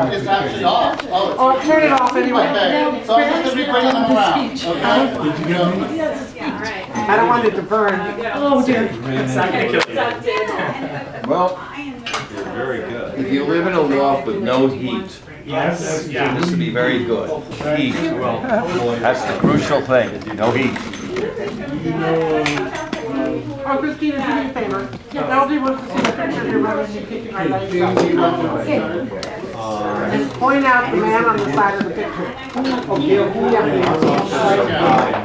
It's actually off. Oh, turn it off anyway. Okay. So I'm just going to be bringing them around. Okay. I don't want it to burn. Oh dear. It's not going to kill you. Well, Very good. if you live in a loft with no heat, Yes. Yeah. this would be very good. Heat. That's the crucial thing. No heat. Oh, Christina, do me a favor. Elsie wants to see the picture of your mother and you kicking my legs up. And point out the man on the side of the picture.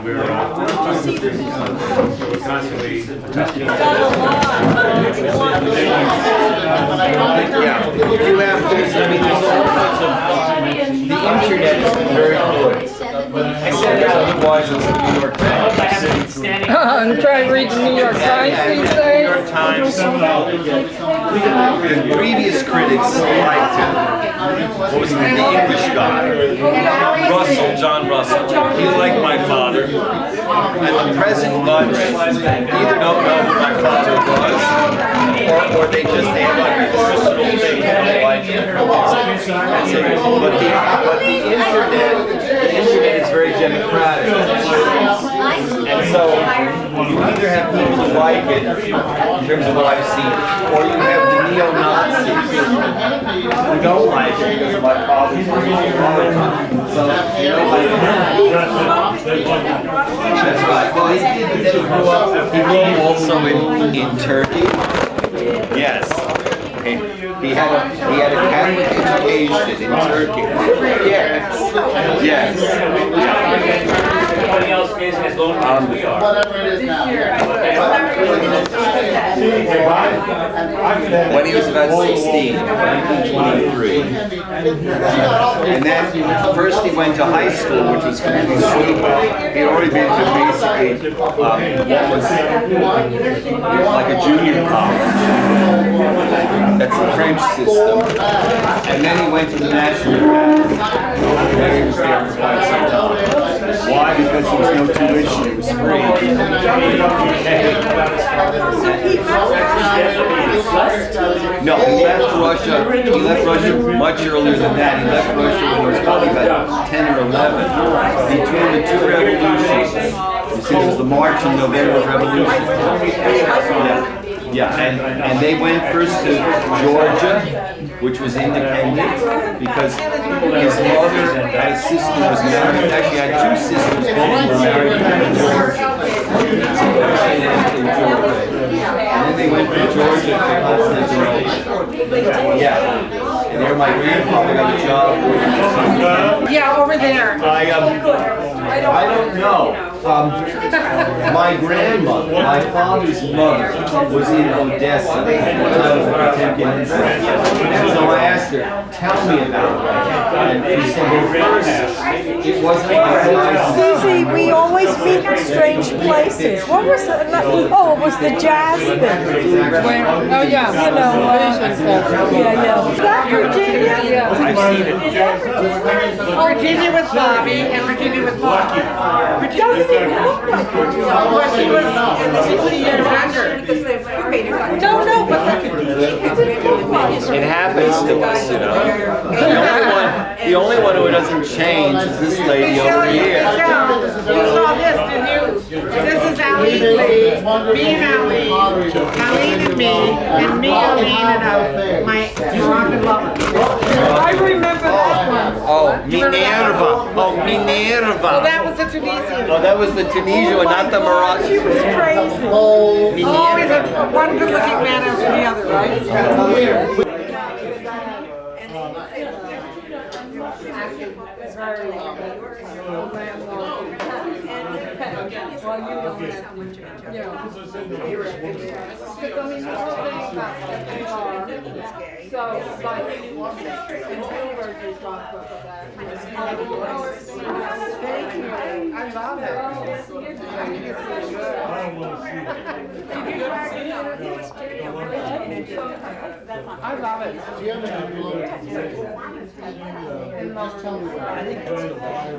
We're constantly adjusting. Yeah, you have this, I mean, there's all sorts of, the internet is very good. I said otherwise it's the New York Times. I'm trying to read the New York Times these New days. York Times. The previous critics liked him. What was the English guy? Russell, John Russell. He liked my father. And the present bunch either don't know who my father was, or they just have like a personal thing they don't like him. But the internet is very democratic. And so you either have people who like it, in terms of what I've seen, or you have the neo-Nazis who don't like it because of my father's so, that's right. Well, he grew up also in Turkey. Yes. He had a Catholic education in Turkey. Yes. Yes. Everybody else is as low as we are. Whatever it is now. When he was about 16, 1923. And then first he went to high school, which was completely stupid. He'd already been to basically what was like a junior college. That's the French system. And then he went to the National Academy. And he was there for quite some time. Why? Because there was no tuition, it was free. No, he left Russia much earlier than that. He left Russia when he was probably about 10 or 11. Between the two revolutions, you see, there was the March and November Revolution. Yeah, and they went first to Georgia, which was independent, because his mother had a sister who was married. Actually, had two sisters, both were married in Georgia. And then they went from Georgia to Pennsylvania. Yeah, and there my grandfather got a job. Yeah, over there. I don't know. My grandmother, my father's mother, was in Odessa when I was a Potemkin insect. So I asked her, tell me about it. And she said, well, first, it wasn't like Susie, we always meet in strange places. What was it? Oh, it was the jazz thing. Oh yeah. You know, yeah. Is that Virginia? I've seen it. Virginia with Bobby and Virginia with Bobby. Doesn't even look like Virginia. Well, she was 60 years younger. No, but it happens to us, you know. The only one who doesn't change is this lady over here. You saw this, didn't you? This is Alene Lee, me and Alene, Alene and me, Alene and my Moroccan lover. I remember that one. Oh, MInerva. Oh, MInerva. Well, that was the Tunisian. Oh, that was the Tunisian one, not the Moroccan. She was crazy. Always one good-looking man after the other, right? I love it. I love it. Just tell me what. I think that's the wire.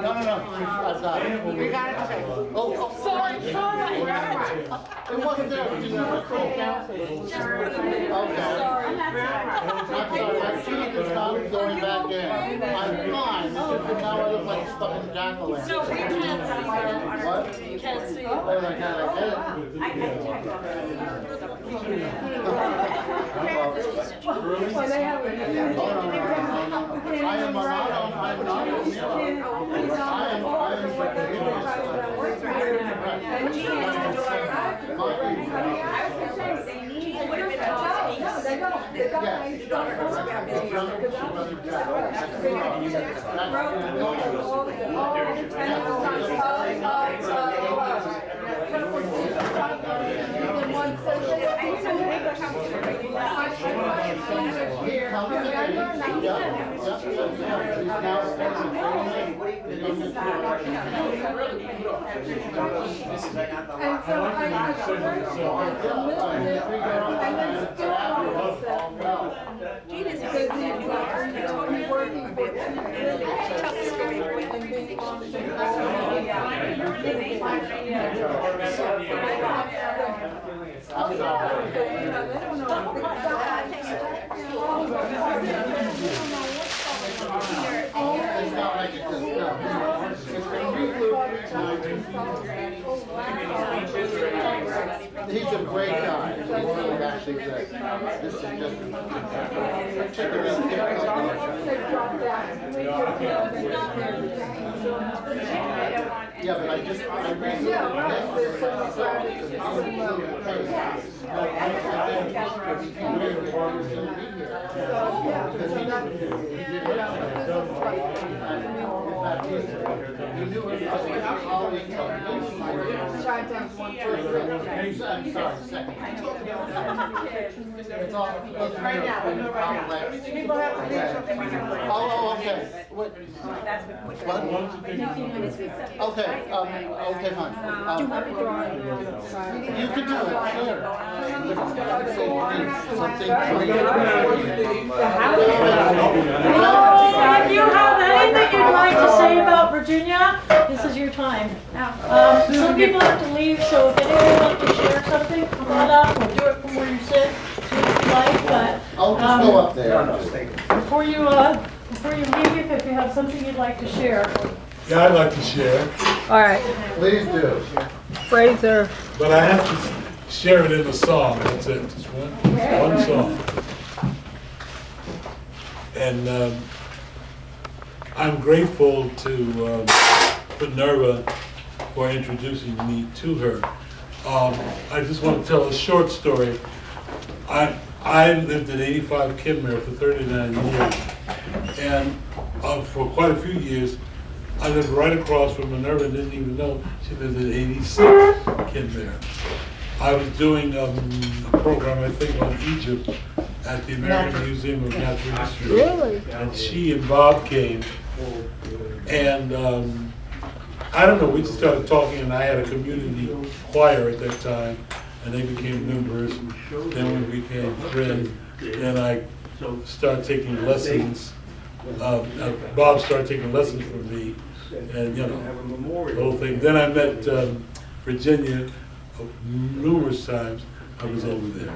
No, I've got it. We got it today. Oh, sorry. It wasn't there. Did you have a full count? Okay. I'm sorry. My feet is not going back in. I'm fine. Now I look like a fucking jack-o'-lantern. No, we can't see. What? You can't see. Oh my God, I He's a great guy. He's really actually great. This is just yeah, but I recently I'm sorry, second. It's all right now. People have to leave something. Oh, okay. What? Okay, okay, hon. You can do it, sure. If you have anything you'd like to say about Virginia, this is your time. Some people have to leave, so if anyone wants to share something, come on up. We'll do it from where you sit, if you like. But I'll just go up there. before you leave, if you have something you'd like to share. Yeah, I'd like to share, All right, Please do. Frazier. but I have to share it in a song. That's it, just one song. And I'm grateful to MInerva for introducing me to her. I just want to tell a short story. I lived at 85 Kenmare for 39 years, and for quite a few years, I lived right across from MInerva and didn't even know she lived at 86 Kenmare. I was doing a program, I think, on Egypt at the American Museum of Natural History. Really? And she and Bob came, and I don't know, we just started talking, and I had a community choir at that time, and they became members. Then we became friends, and I started taking lessons. Bob started taking lessons from me, and the whole thing. Then I met Virginia numerous times. I was over there,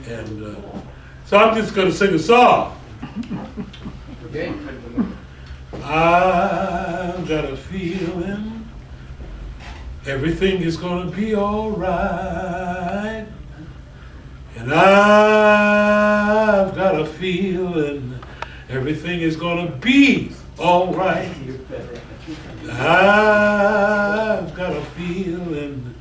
and so I'm just going to sing a song. I've got a feeling everything is going to be all right, and I've got a feeling everything is going to be all right. I've got a feeling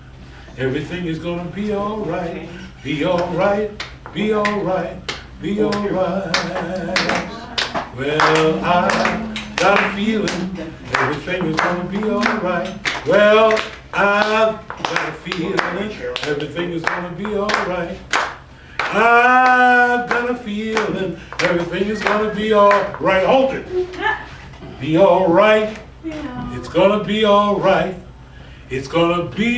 everything is going to be all right, be all right, be all right, be all right. Well, I've got a feeling everything is going to be all right. Well, I've got a feeling everything is going to be all right. I've got a feeling everything is going to be all right. Hold it. Be all right. It's going to be all right. It's going to be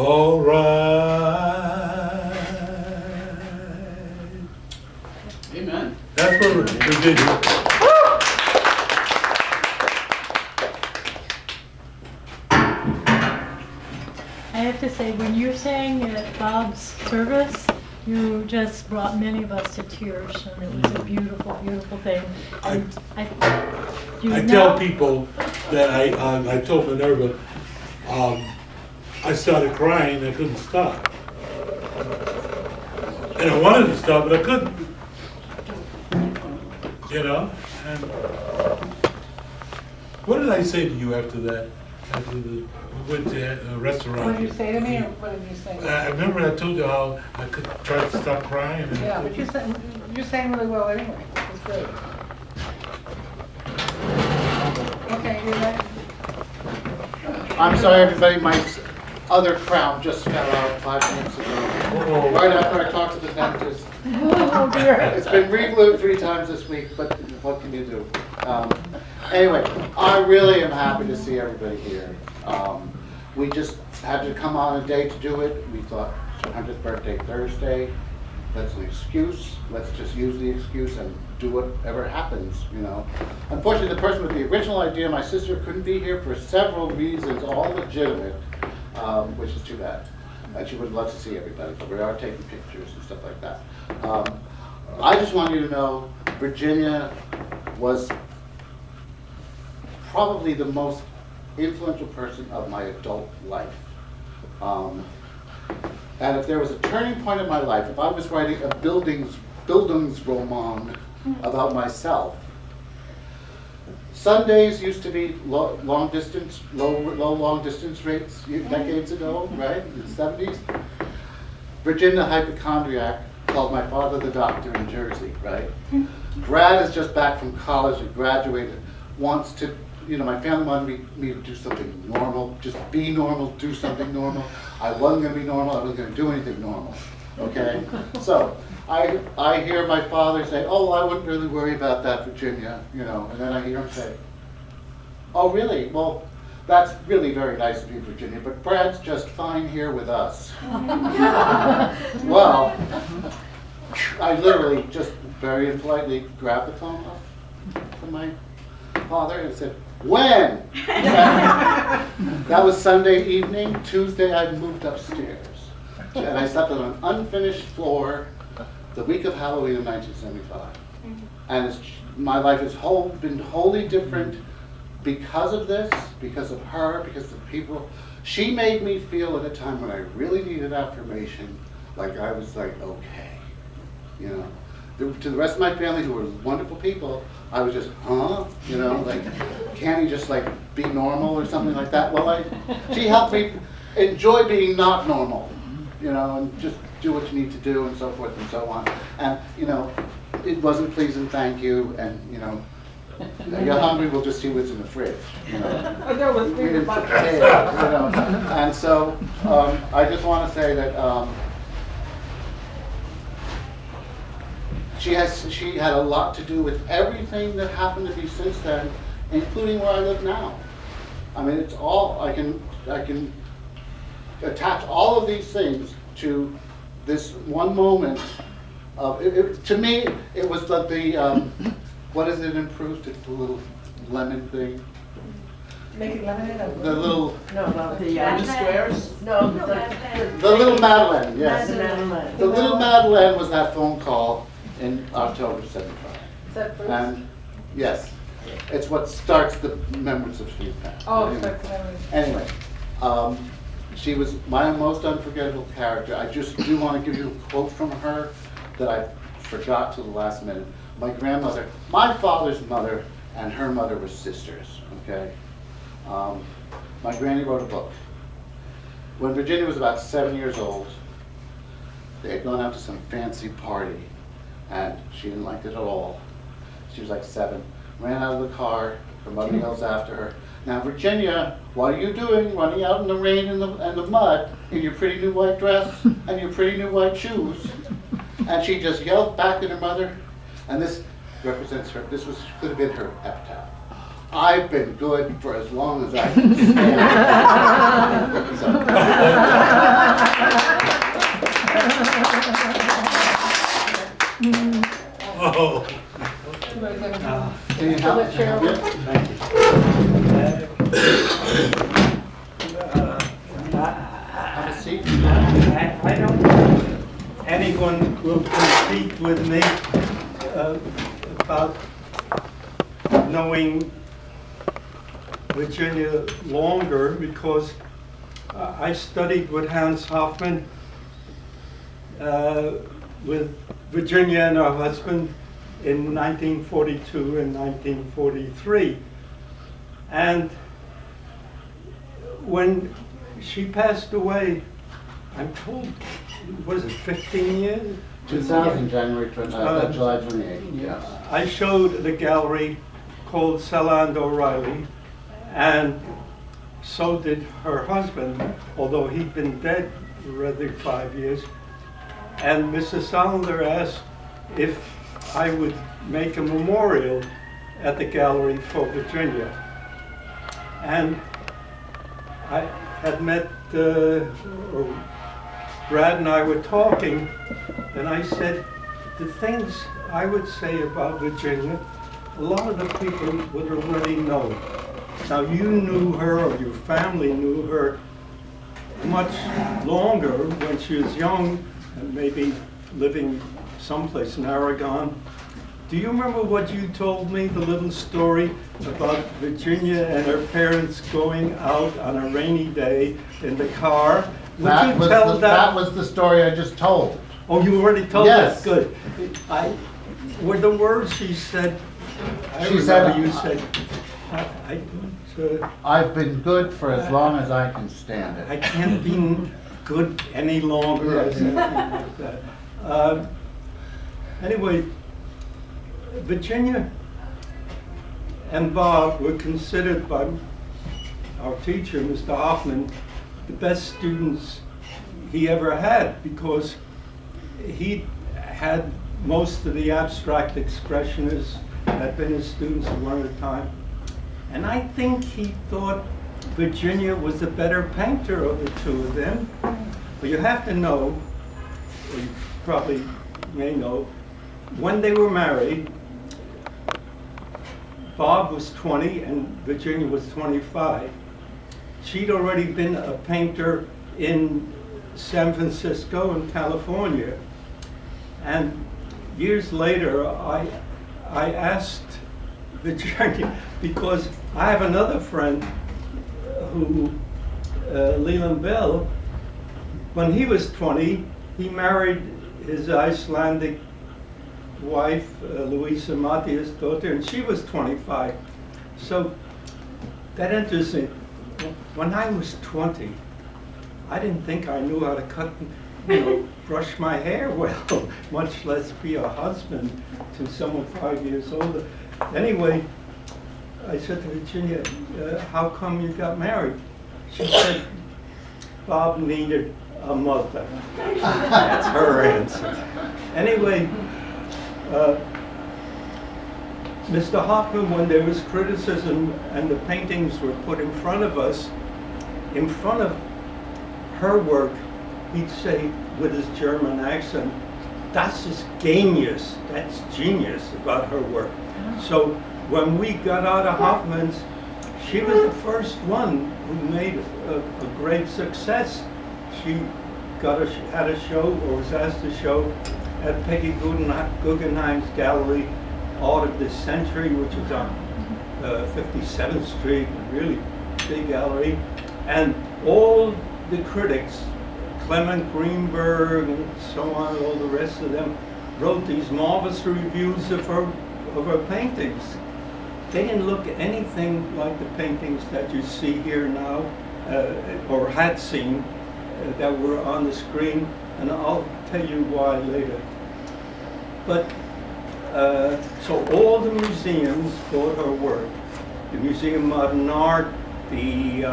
all right. Amen. That's what Virginia. I have to say, when you sang at Bob's service, you just brought many of us to tears, and it was a beautiful, beautiful thing. And I tell people that I told MInerva, I started crying, I couldn't stop. And I wanted to stop, but I couldn't. You know? And what did I say to you after that? After we went to a restaurant. What did you say to me, or what did you say? I remember I told you how I could try to stop crying. And Yeah, but you sang really well anyway. It was great. Okay, you're ready? I'm sorry, everybody, my other crown just fell out 5 minutes ago. Right after I talked to the dentist. Oh dear. It's been re-glued 3 times this week, but what can you do? Anyway, I really am happy to see everybody here. We just had to come on a day to do it. We thought 100th birthday Thursday. That's an excuse. Let's just use the excuse and do whatever happens, you know. Unfortunately, the person with the original idea, my sister, couldn't be here for several reasons, all legitimate, which is too bad. And she would love to see everybody, but we are taking pictures and stuff like that. I just want you to know, Virginia was probably the most influential person of my adult life. And if there was a turning point in my life, if I was writing a Bildungsroman about myself, Sundays used to be low long distance rates decades ago, right, in the 70s. Virginia hypochondriac called my father the doctor in Jersey, right? Brad is just back from college and graduated, wants to, you know, my family wanted me to do something normal, just be normal, do something normal. I wasn't going to be normal, I wasn't going to do anything normal, okay? So I hear my father say, oh, I wouldn't really worry about that, Virginia, you know, and then I hear him say, oh, really? Well, that's really very nice of you, Virginia, but Brad's just fine here with us. Well, I literally just very politely grabbed the phone off from my father and said, when? That was Sunday evening. Tuesday, I moved upstairs. And I slept on an unfinished floor the week of Halloween of 1975. And my life has been wholly different because of this, because of her, because of the people. She made me feel at a time when I really needed affirmation, like I was like, okay, you know. To the rest of my family, who were wonderful people, I was just, huh? You know, like, can't he just like be normal or something like that? Well, she helped me enjoy being not normal, you know, and just do what you need to do and so forth and so on. And, you know, it wasn't please and thank you, and, you know, you're hungry, we'll just see what's in the fridge, you know. We didn't prepare, you know. And so I just want to say that she had a lot to do with everything that happened to me since then, including where I live now. I mean, it's all, I can attach all of these things to this one moment of, to me, it was the what is it in Proust? It's the little lemon thing. Making lemonade of The little, the squares? No, the little Madeleine, yes. Madeleine. The little Madeleine was that phone call in October '75. Is that Bruce? And yes, it's what starts the Memories of Steve Penn. Oh, anyway, starts the memories. Anyway, she was my most unforgettable character. I just do want to give you a quote from her that I forgot till the last minute. My grandmother, my father's mother, and her mother were sisters, okay? My granny wrote a book. When Virginia was about 7 years old, they had gone out to some fancy party, and she didn't like it at all. She was like 7, ran out of the car, her mother yells after her, now Virginia, what are you doing running out in the rain and the mud in your pretty new white dress and your pretty new white shoes? And she just yelled back at her mother, and this represents her, could have been her epitaph. I've been good for as long as I can stand. Oh. Can you help? Have a seat. I don't think anyone will compete with me about knowing Virginia longer, because I studied with Hans Hofmann, with Virginia and her husband in 1942 and 1943. And when she passed away, I'm told, was it 15 years? 2000, July 28th, yes. I showed the gallery called Selland O'Reilly, and so did her husband, although he'd been dead rather 5 years. And Mrs. Solander asked if I would make a memorial at the gallery for Virginia. And I had met, Brad and I were talking, and I said, the things I would say about Virginia, a lot of the people would already know. Now, you knew her, or your family knew her much longer when she was young, and maybe living someplace in Aragon. Do you remember what you told me, the little story about Virginia and her parents going out on a rainy day in the car? That was the story I just told. Oh, you already told Yes. that? Good. Were the words she said, She said, you said, I've been good for as long as I can stand it. I can't be good any longer, or something like that. Anyway, Virginia and Bob were considered by our teacher, Mr. Hoffman, the best students he ever had, because he had most of the abstract expressionists had been his students at one time. And I think he thought Virginia was the better painter of the two of them. But you have to know, or you probably may know, when they were married, Bob was 20 and Virginia was 25. She'd already been a painter in San Francisco and California. And years later, I asked Virginia, because I have another friend who, Leland Bell, when he was 20, he married his Icelandic wife, Louisa Matias' daughter, and she was 25. So that interesting. When I was 20, I didn't think I knew how to cut, brush my hair well, much less be a husband to someone 5 years older. Anyway, I said to Virginia, how come you got married? She said, Bob needed a mother. That's her answer. Anyway, Mr. Hoffman, when there was criticism and the paintings were put in front of us, in front of her work, he'd say with his German accent, "Das ist genius," that's genius about her work. So when we got out of Hoffman's, she was the first one who made a great success. She had a show, or was asked to show, at Peggy Guggenheim's gallery, Art of this Century, which is on 57th Street, a really big gallery. And all the critics, Clement Greenberg and so on, all the rest of them, wrote these marvelous reviews of her paintings. They didn't look anything like the paintings that you see here now, or had seen, that were on the screen, and I'll tell you why later. But, so all the museums bought her work. The Museum of Modern Art, the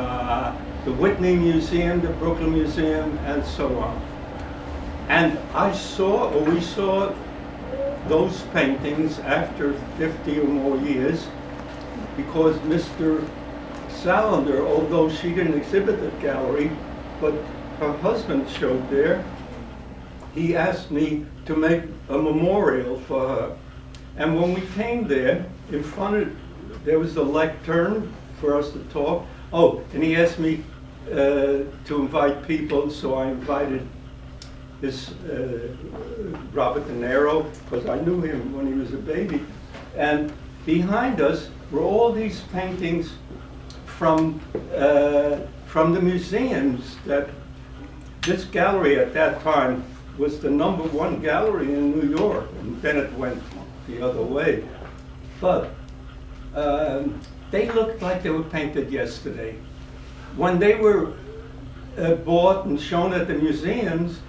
Whitney Museum, the Brooklyn Museum, and so on. And we saw those paintings after 50 or more years because Mr. Salander, although she didn't exhibit the gallery, but her husband showed there, he asked me to make a memorial for her. And when we came there, in front of, there was a lectern for us to talk. Oh, and he asked me to invite people, so I invited this Robert DeNiro, because I knew him when he was a baby. And behind us were all these paintings from the museums. That this gallery at that time was the #1 gallery in New York, and then it went the other way. But they looked like they were painted yesterday. When they were bought and shown at the museums,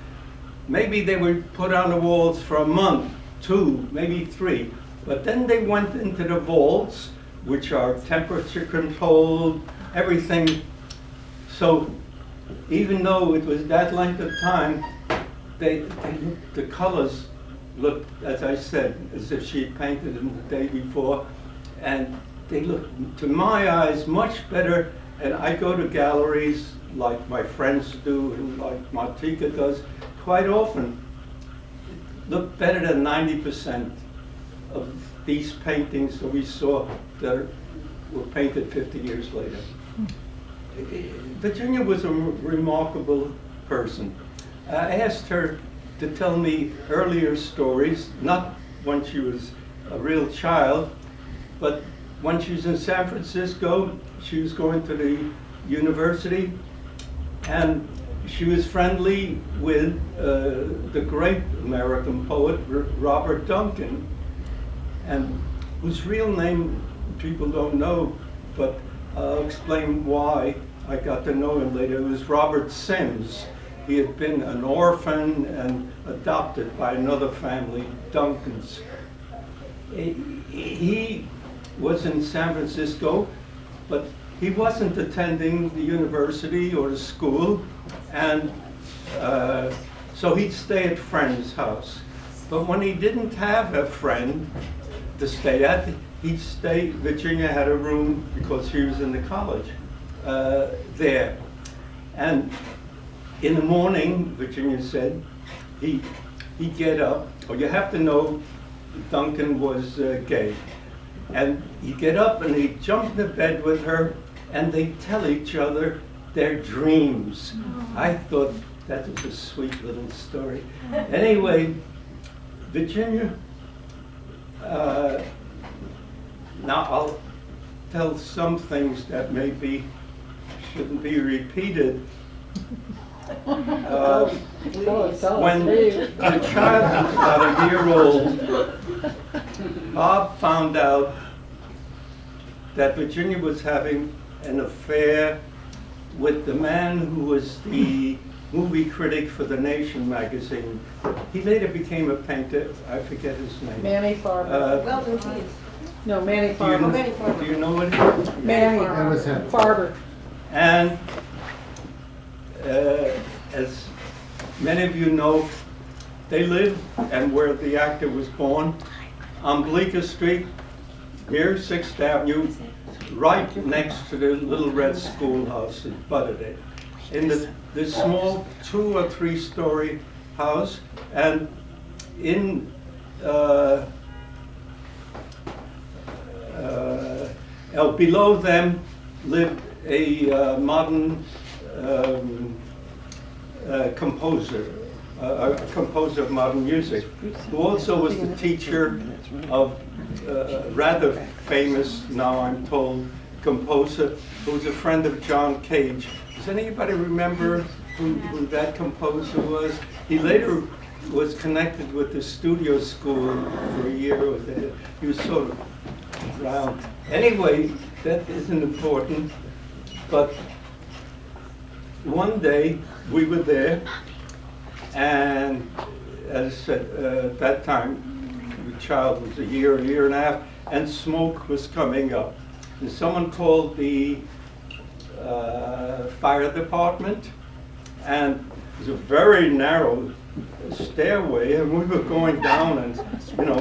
maybe they were put on the walls for a month, 2, maybe 3. But then they went into the vaults, which are temperature controlled, everything. So even though it was that length of time, the colors looked, as I said, as if she had painted them the day before. And they looked, to my eyes, much better. And I go to galleries like my friends do and like Martika does quite often. Look better than 90% of these paintings that we saw that were painted 50 years later. Virginia was a remarkable person. I asked her to tell me earlier stories, not when she was a real child, but when she was in San Francisco. She was going to the university, and she was friendly with the great American poet, Robert Duncan, and whose real name people don't know, but I'll explain why I got to know him later. It was Robert Sims. He had been an orphan and adopted by another family, Duncans. He was in San Francisco, but he wasn't attending the university or the school, and so he'd stay at friends' house. But when he didn't have a friend to stay at, he'd stay, Virginia had a room because she was in the college there. And in the morning, Virginia said, he'd get up. Oh, you have to know Duncan was gay. And he'd get up and he'd jump into bed with her, and they'd tell each other their dreams. I thought that was a sweet little story. Anyway, Virginia, now I'll tell some things that maybe shouldn't be repeated. When the child was about a year old, Bob found out that Virginia was having an affair with the man who was the movie critic for The Nation magazine. He later became a painter. I forget his name. Manny Farber. No, Manny Do you Farber. know, do you know what it is? Manny Farber. And as many of you know, they live, and where the actor was born, on Bleecker Street, near 6th Avenue, right next to the little red schoolhouse that butted it. In this small 2 or 3 story house, and in below them lived a modern composer, a composer of modern music, who also was the teacher of a rather famous, now I'm told, composer, who was a friend of John Cage. Does anybody remember who that composer was? He later was connected with the studio school for a year. He was sort of around. Anyway, that isn't important, but one day we were there, and as I said, at that time, the child was a year and a half, and smoke was coming up. And someone called the fire department, and it was a very narrow stairway, and we were going down, and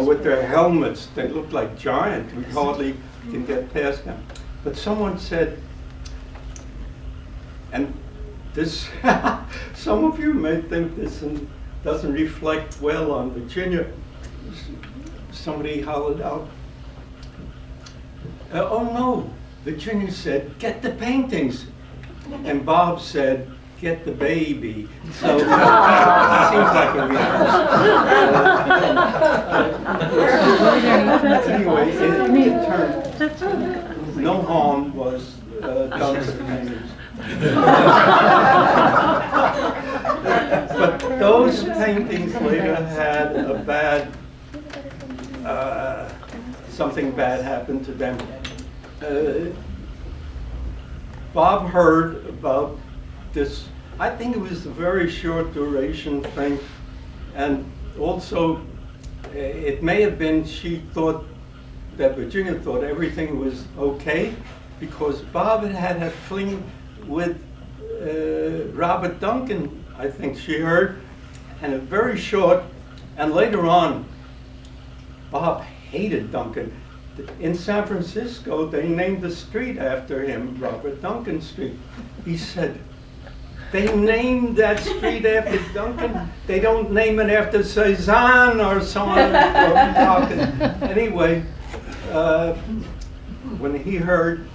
with their helmets, they looked like giants. We hardly can get past them. But someone said, and this, some of you may think this doesn't reflect well on Virginia. Somebody hollered out, "Oh no," Virginia said, "Get the paintings." And Bob said, "Get the baby." So it seems like a reverse. Anyway, it turned, no harm was done to the paintings. But those paintings later had a bad, something bad happened to them. Bob heard about this, I think it was a very short duration thing, and also it may have been she thought that Virginia thought everything was okay, because Bob had a fling with Robert Duncan, I think she heard, and a very short, and later on, Bob hated Duncan. In San Francisco, they named the street after him, Robert Duncan Street. He said, "They named that street after Duncan. They don't name it after Cezanne or someone." Anyway, when he heard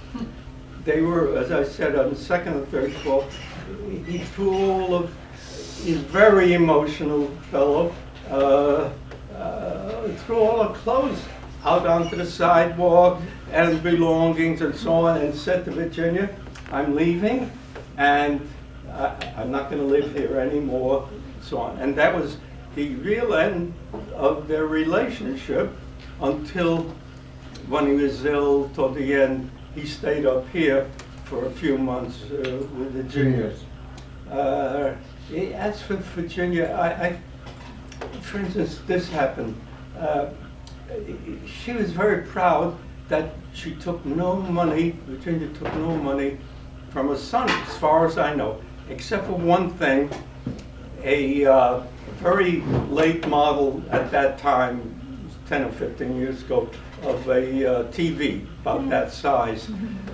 they were, as I said, on the second or third floor, he threw all of, he's a very emotional fellow, threw all the clothes out onto the sidewalk and belongings and so on, and said to Virginia, "I'm leaving, and I'm not going to live here anymore," so on. And that was the real end of their relationship until when he was ill toward the end. He stayed up here for a few months with Virginia. As for Virginia, for instance, this happened. She was very proud that she took no money, Virginia took no money from her son, as far as I know, except for one thing, a very late model at that time, 10 or 15 years ago, of a TV about that size,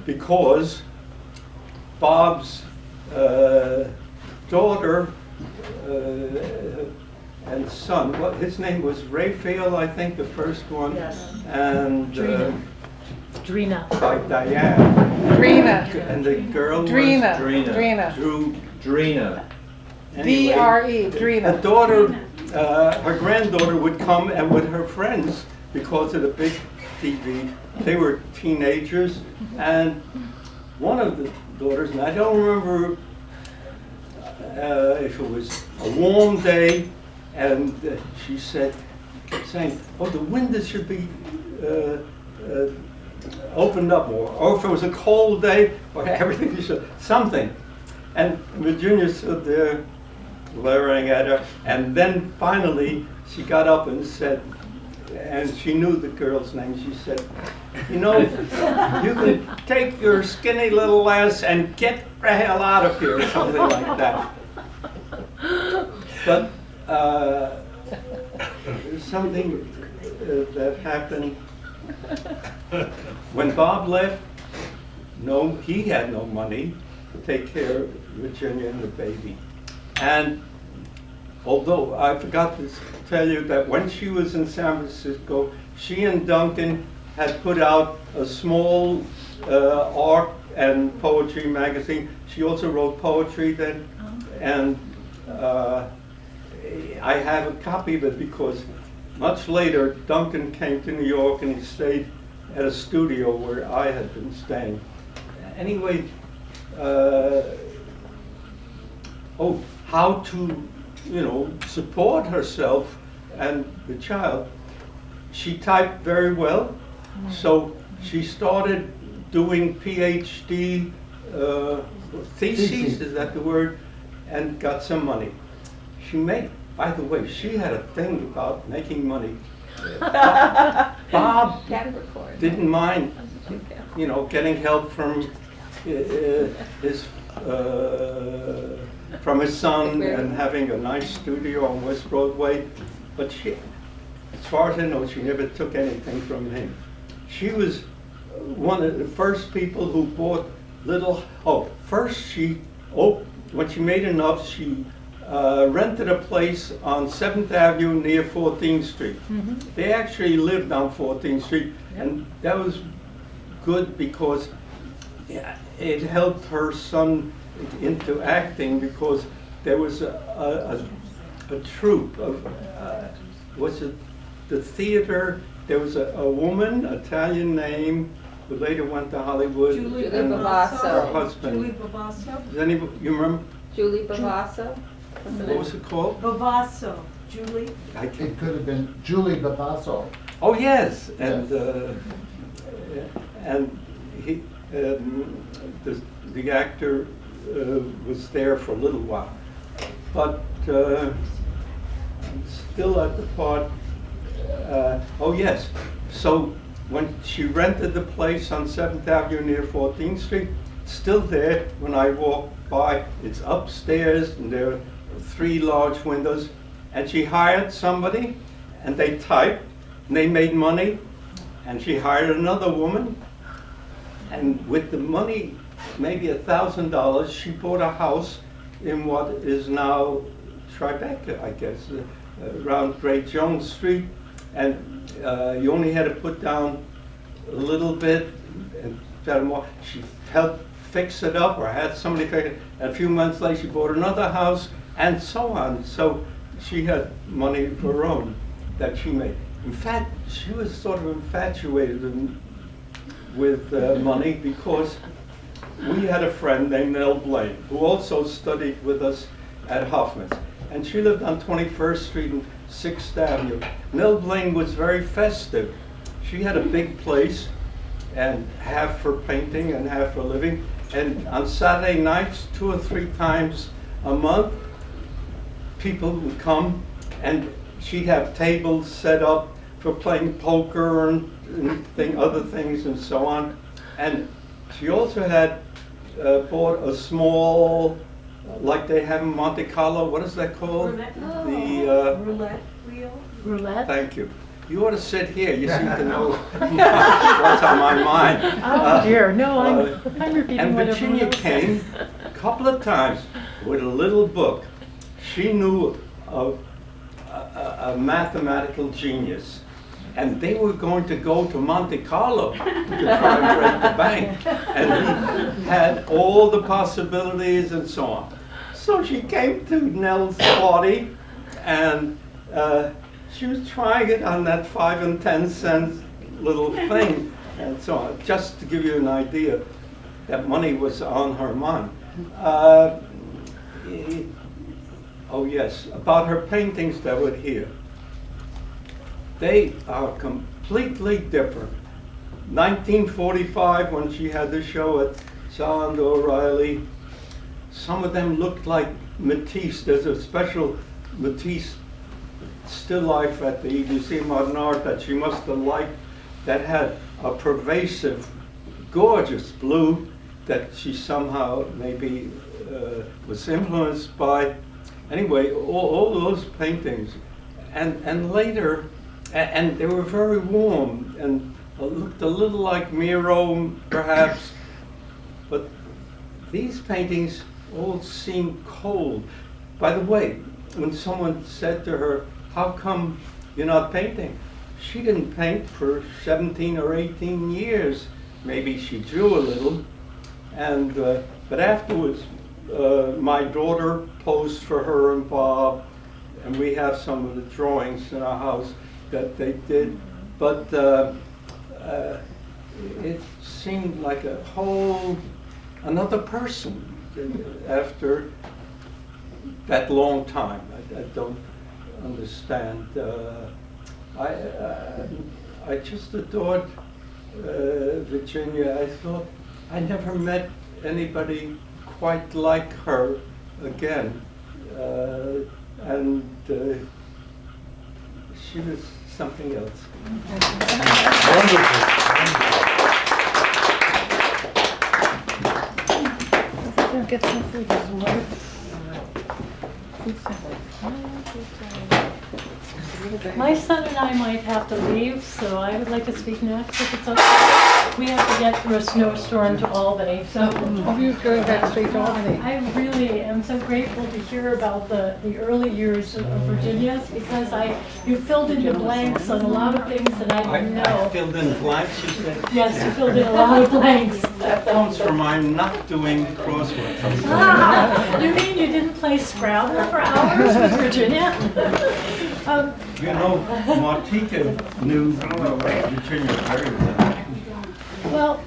because Bob's daughter and son, his name was Raphael, I think, the first one, Yes. and Drina. by Diane. Drina. And the girl Drina. was Drina. Drina. D-R-E, The Drina. daughter, her granddaughter would come, and with her friends, because of the big TV, they were teenagers, and one of the daughters, and I don't remember if it was a warm day, and she said, kept saying, "Oh, the windows should be opened up more," or if it was a cold day, or everything should, something. And Virginia stood there glaring at her, and then finally she got up and said, and she knew the girl's name, she said, "You know, you can take your skinny little ass and get the hell out of here," or something like that. But there's something that happened when Bob left. No, he had no money to take care of Virginia and the baby. And although I forgot to tell you that when she was in San Francisco, she and Duncan had put out a small art and poetry magazine. She also wrote poetry then, and I have a copy of it because much later Duncan came to New York and he stayed at a studio where I had been staying. Anyway, how to, support herself and the child. She typed very well, so she started doing PhD theses, is that the word, and got some money. She made, by the way, she had a thing about making money. Bob didn't mind, getting help from his from his son and having a nice studio on West Broadway. But she, as far as I know, she never took anything from him. She was one of the first people who bought little, when she made enough, she rented a place on 7th Avenue near 14th Street. They actually lived on 14th Street, and that was good because it helped her son into acting, because there was a troupe of, was it the theater? There was a woman, Italian name, who later went to Hollywood. Julie and Bavasso. her husband. Julie Bavasso? Does anybody, you remember? Julie Bavasso. What was it called? Bavasso. Julie? It could have been Julie Bavasso. Oh, yes, and he, the actor was there for a little while, but still at the part. Oh yes, so when she rented the place on 7th Avenue near 14th Street, still there. When I walk by, it's upstairs, and there are 3 large windows. And she hired somebody, and they typed, and they made money, and she hired another woman, and with the money, maybe $1,000, she bought a house in what is now Tribeca, I guess, around Great Jones Street, and you only had to put down a little bit, and more. She helped fix it up, or had somebody fix it, and a few months later she bought another house, and so on. So she had money of her own that she made. In fact, she was sort of infatuated with money, because we had a friend named Nell Blaine who also studied with us at Hoffman's, and she lived on 21st Street and 6th Avenue. Nell Blaine was very festive. She had a big place, and half for painting and half for living, and on Saturday nights, 2 or 3 times a month, people would come, and she'd have tables set up for playing poker and other things and so on. And she also had bought a small, like they have in Monte Carlo, what is that called? Roulette. The Roulette wheel. Roulette? Thank you. You ought to sit here. You seem to know what's on my mind. Oh dear, no, I'm repeating And what everyone Virginia else came says. a couple of times with a little book. She knew of a mathematical genius, and they were going to go to Monte Carlo to try and break the bank, and he had all the possibilities and so on. So she came to Nell's party, and she was trying it on that 5 and 10 cent little thing, and so on, just to give you an idea that money was on her mind. Oh yes, about her paintings that were here. They are completely different. 1945, when she had the show at Sound O'Reilly, some of them looked like Matisse. There's a special Matisse still life at the Museum of Modern Art that she must have liked, that had a pervasive, gorgeous blue that she somehow maybe was influenced by. Anyway, all those paintings, and later, and they were very warm and looked a little like Miro, perhaps, but these paintings all seem cold. By the way, when someone said to her, "How come you're not painting?" She didn't paint for 17 or 18 years. Maybe she drew a little, and but afterwards, my daughter posed for her and Bob, and we have some of the drawings in our house that they did. But it seemed like a whole another person after that long time. I don't understand. I just adored Virginia. I thought I never met anybody quite like her again, and she was something else. Get some food as well. My son and I might have to leave, so I would like to speak next if it's okay. We have to get through a snowstorm to Albany, so. You go back straight to Albany. I really am so grateful to hear about the early years of Virginia's because you filled in the blanks on a lot of things that I didn't I know. filled in blanks, you said? Yes, you filled in a lot of blanks. That comes from my not doing crosswords. You mean you didn't play Scrabble for hours with Virginia? You know, Martika knew Virginia very well. Well,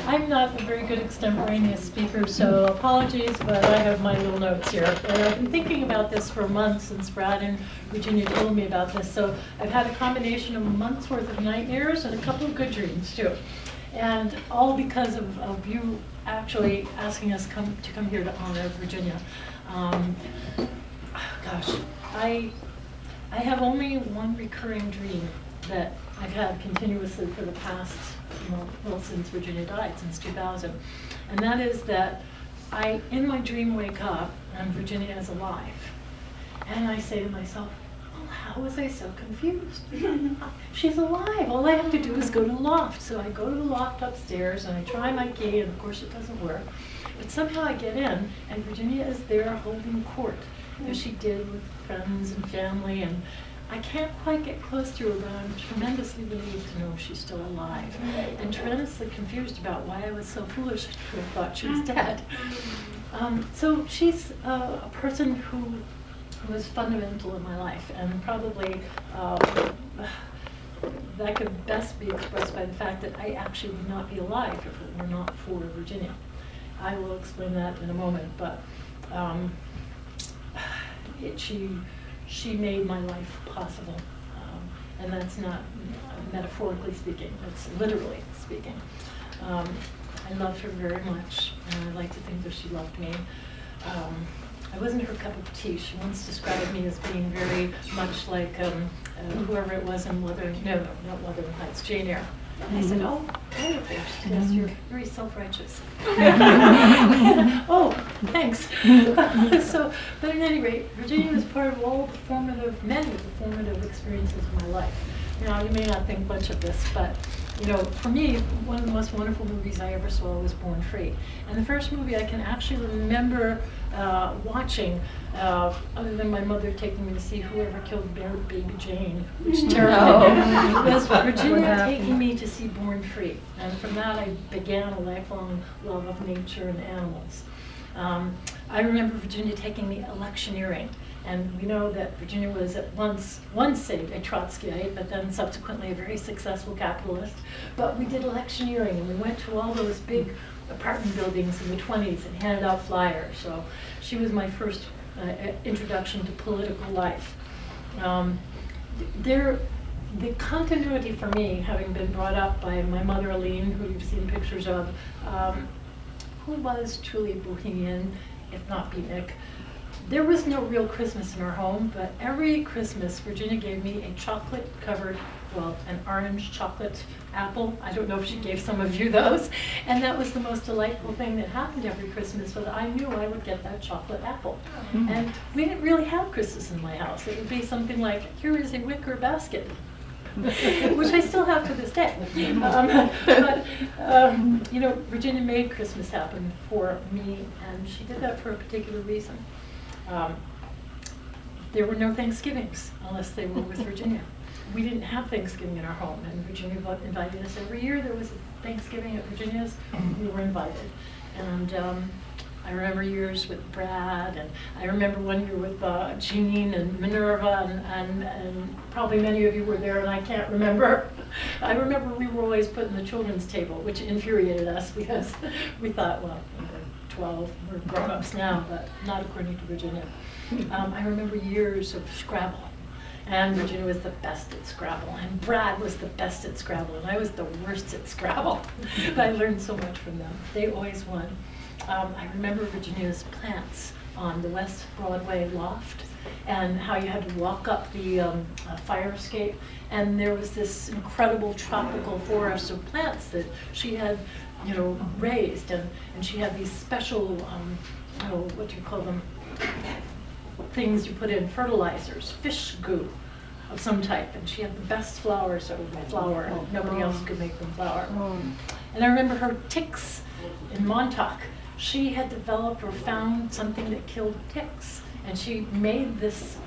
I'm not a very good extemporaneous speaker, so apologies, but I have my little notes here. And I've been thinking about this for months since Brad and Virginia told me about this. So I've had a combination of a month's worth of nightmares and a couple of good dreams, too. And all because of you actually asking us to come here to honor Virginia. Gosh, I have only one recurring dream that I've had continuously for the past, well, since Virginia died, since 2000. And that is that I, in my dream, wake up and Virginia is alive. And I say to myself, well, how was I so confused? She's alive. All I have to do is go to the loft. So I go to the loft upstairs and I try my key, and of course it doesn't work. But somehow I get in and Virginia is there holding court, as she did with friends and family, and I can't quite get close to her, but I'm tremendously relieved to know she's still alive, and tremendously confused about why I was so foolish to have thought she was dead. So she's a person who was fundamental in my life, and probably that could best be expressed by the fact that I actually would not be alive if it were not for Virginia. I will explain that in a moment, but she made my life possible, and that's not metaphorically speaking, it's literally speaking. I love her very much, and I like to think that she loved me. I wasn't her cup of tea. She once described me as being very much like whoever it was in not Wuthering Heights, Jane Eyre. And I said, oh, yes, you're very self-righteous. Oh, thanks. But at any rate, Virginia was part of many of the formative experiences of my life. Now, you may not think much of this, but for me, one of the most wonderful movies I ever saw was Born Free. And the first movie I can actually remember watching, other than my mother taking me to see Whoever Killed Baby Jane, which terrified me, was Virginia taking me to see Born Free. And from that, I began a lifelong love of nature and animals. I remember Virginia taking me electioneering. And we know that Virginia was at once a Trotskyite, but then subsequently a very successful capitalist. But we did electioneering, and we went to all those big apartment buildings in the 20s and handed out flyers. So she was my first introduction to political life. The continuity for me, having been brought up by my mother Alene, who you've seen pictures of, who was truly bohemian, if not Beatnik. There was no real Christmas in our home, but every Christmas Virginia gave me a chocolate-covered, an orange chocolate apple. I don't know if she gave some of you those. And that was the most delightful thing that happened every Christmas, but I knew I would get that chocolate apple. And we didn't really have Christmas in my house. It would be something like, here is a wicker basket, which I still have to this day. Virginia made Christmas happen for me, and she did that for a particular reason. There were no Thanksgivings unless they were with Virginia. We didn't have Thanksgiving in our home, and Virginia invited us every year. There was a Thanksgiving at Virginia's. We were invited. And I remember years with Brad, and I remember one year with Jean and MInerva, and probably many of you were there, and I can't remember. I remember we were always put in the children's table, which infuriated us because we thought, well, we're 12, we're grown-ups now, but not according to Virginia. I remember years of Scrabble, and Virginia was the best at Scrabble, and Brad was the best at Scrabble, and I was the worst at Scrabble. But I learned so much from them. They always won. I remember Virginia's plants on the West Broadway loft, and how you had to walk up the fire escape, and there was this incredible tropical forest of plants that she had raised, and she had these special, what do you call them? things you put in, fertilizers, fish goo of some type, and she had the best flowers of flour. Nobody else could make them flour. And I remember her ticks in Montauk. She had developed or found something that killed ticks, and she made this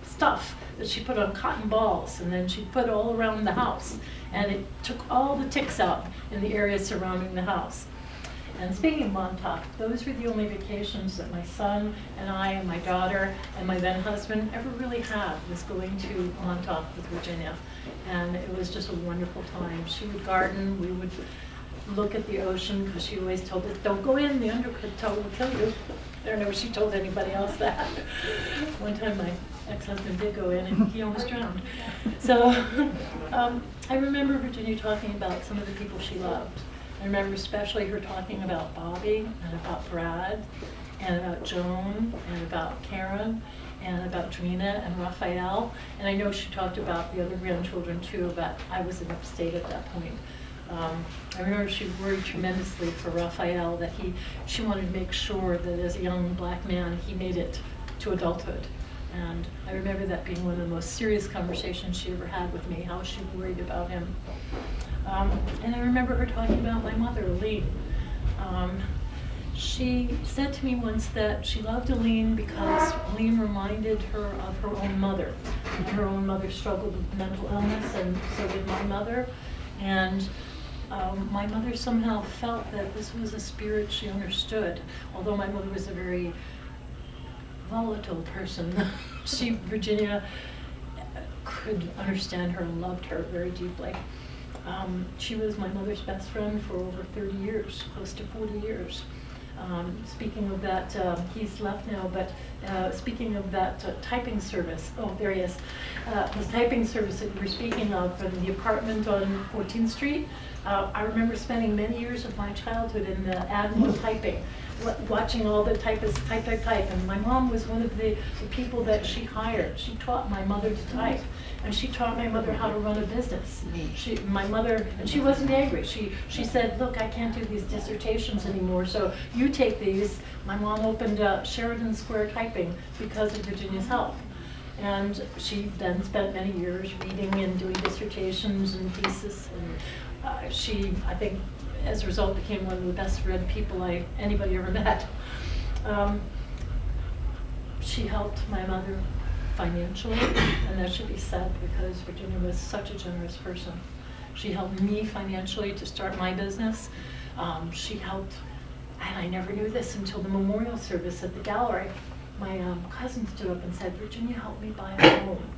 stuff that she put on cotton balls, and then she put all around the house, and it took all the ticks out in the area surrounding the house. And speaking of Montauk, those were the only vacations that my son and I and my daughter and my then husband ever really had, was going to Montauk with Virginia. And it was just a wonderful time. She would garden, we would look at the ocean, because she always told us, don't go in, the undertow will kill you. I don't know if she told anybody else that. One time my ex-husband did go in and he almost drowned. So I remember Virginia talking about some of the people she loved. I remember especially her talking about Bobby and about Brad and about Joan and about Karen and about Drina and Raphael. And I know she talked about the other grandchildren too, but I was in upstate at that point. I remember she worried tremendously for Raphael, that she wanted to make sure that as a young black man he made it to adulthood. And I remember that being one of the most serious conversations she ever had with me, how she worried about him. And I remember her talking about my mother, Alene. She said to me once that she loved Alene because Alene reminded her of her own mother. And her own mother struggled with mental illness, and so did my mother. And my mother somehow felt that this was a spirit she understood, although my mother was a very volatile person. Virginia could understand her and loved her very deeply. She was my mother's best friend for over 30 years, close to 40 years. Speaking of that, he's left now, but speaking of that typing service, oh, there he is. The typing service that you were speaking of in the apartment on 14th Street, I remember spending many years of my childhood in the Admiral typing, watching all the typists type, and my mom was one of the people that she hired. She taught my mother to type, and she taught my mother how to run a business. My mother, and she wasn't angry. She said, look, I can't do these dissertations anymore, so you take these. My mom opened Sheridan Square Typing because of Virginia's help. And she then spent many years reading and doing dissertations and thesis, and she, I think, as a result, became one of the best read people anybody ever met. She helped my mother financially, and that should be said because Virginia was such a generous person. She helped me financially to start my business. She helped, and I never knew this until the memorial service at the gallery. My cousin stood up and said, Virginia helped me buy a home.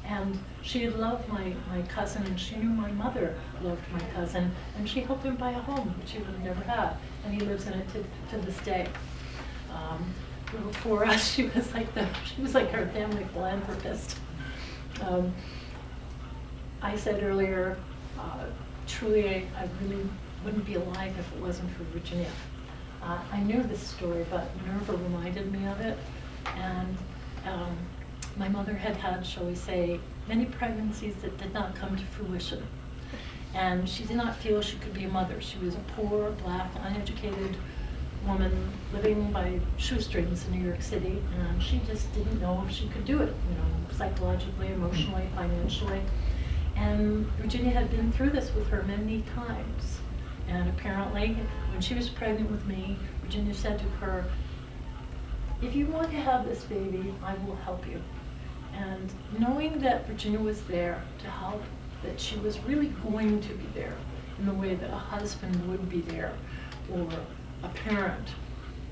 And she had loved my cousin, and she knew my mother loved my cousin, and she helped him buy a home, which he would have never had, and he lives in it to this day. For us, she was like our family philanthropist. I said earlier, truly, I really wouldn't be alive if it wasn't for Virginia. I knew this story, but MInerva reminded me of it, and my mother had had, shall we say, many pregnancies that did not come to fruition. And she did not feel she could be a mother. She was a poor, black, uneducated woman living by shoestrings in New York City, and she just didn't know if she could do it, psychologically, emotionally, financially. And Virginia had been through this with her many times. And apparently, when she was pregnant with me, Virginia said to her, if you want to have this baby, I will help you. And knowing that Virginia was there to help, that she was really going to be there in the way that a husband would be there, or a parent,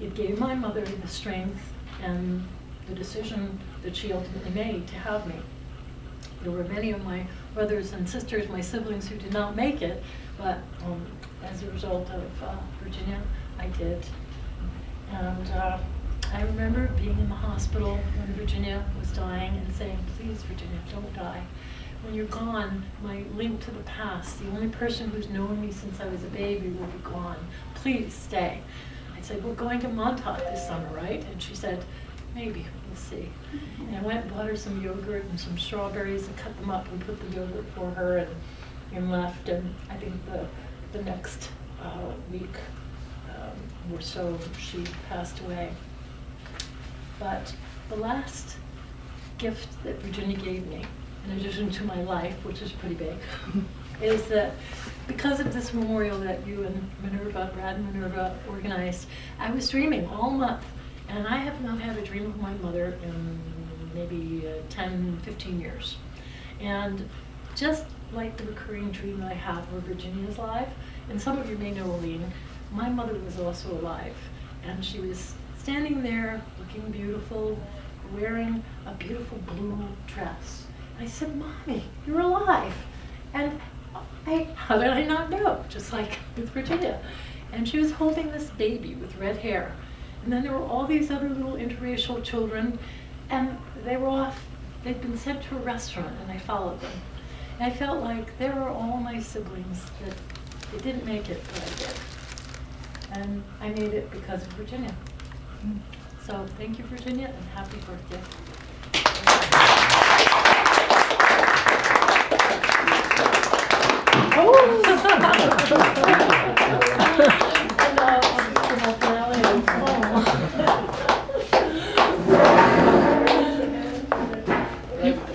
it gave my mother the strength and the decision that she ultimately made to have me. There were many of my brothers and sisters, my siblings, who did not make it, but as a result of Virginia, I did. And I remember being in the hospital when Virginia was dying and saying, please, Virginia, don't die. When you're gone, my link to the past, the only person who's known me since I was a baby, will be gone. Please stay. I said, we're going to Montauk this summer, right? And she said, maybe, we'll see. And I went and bought her some yogurt and some strawberries and cut them up and put the yogurt for her and left. And I think the next week or so, she passed away. But the last gift that Virginia gave me, in addition to my life, which is pretty big, is that because of this memorial that you and Brad and Minerva organized, I was dreaming all month. And I have not had a dream of my mother in maybe 10, 15 years. And just like the recurring dream that I have where Virginia is alive, and some of you may know Alene, my mother was also alive. And she was standing there looking beautiful, wearing a beautiful blue dress. And I said, Mommy, you're alive. And how did I not know? Just like with Virginia. And she was holding this baby with red hair. And then there were all these other little interracial children, and they were off, they'd been sent to a restaurant, and I followed them. And I felt like they were all my siblings that they didn't make it, but I did. And I made it because of Virginia. So thank you, Virginia, and happy birthday.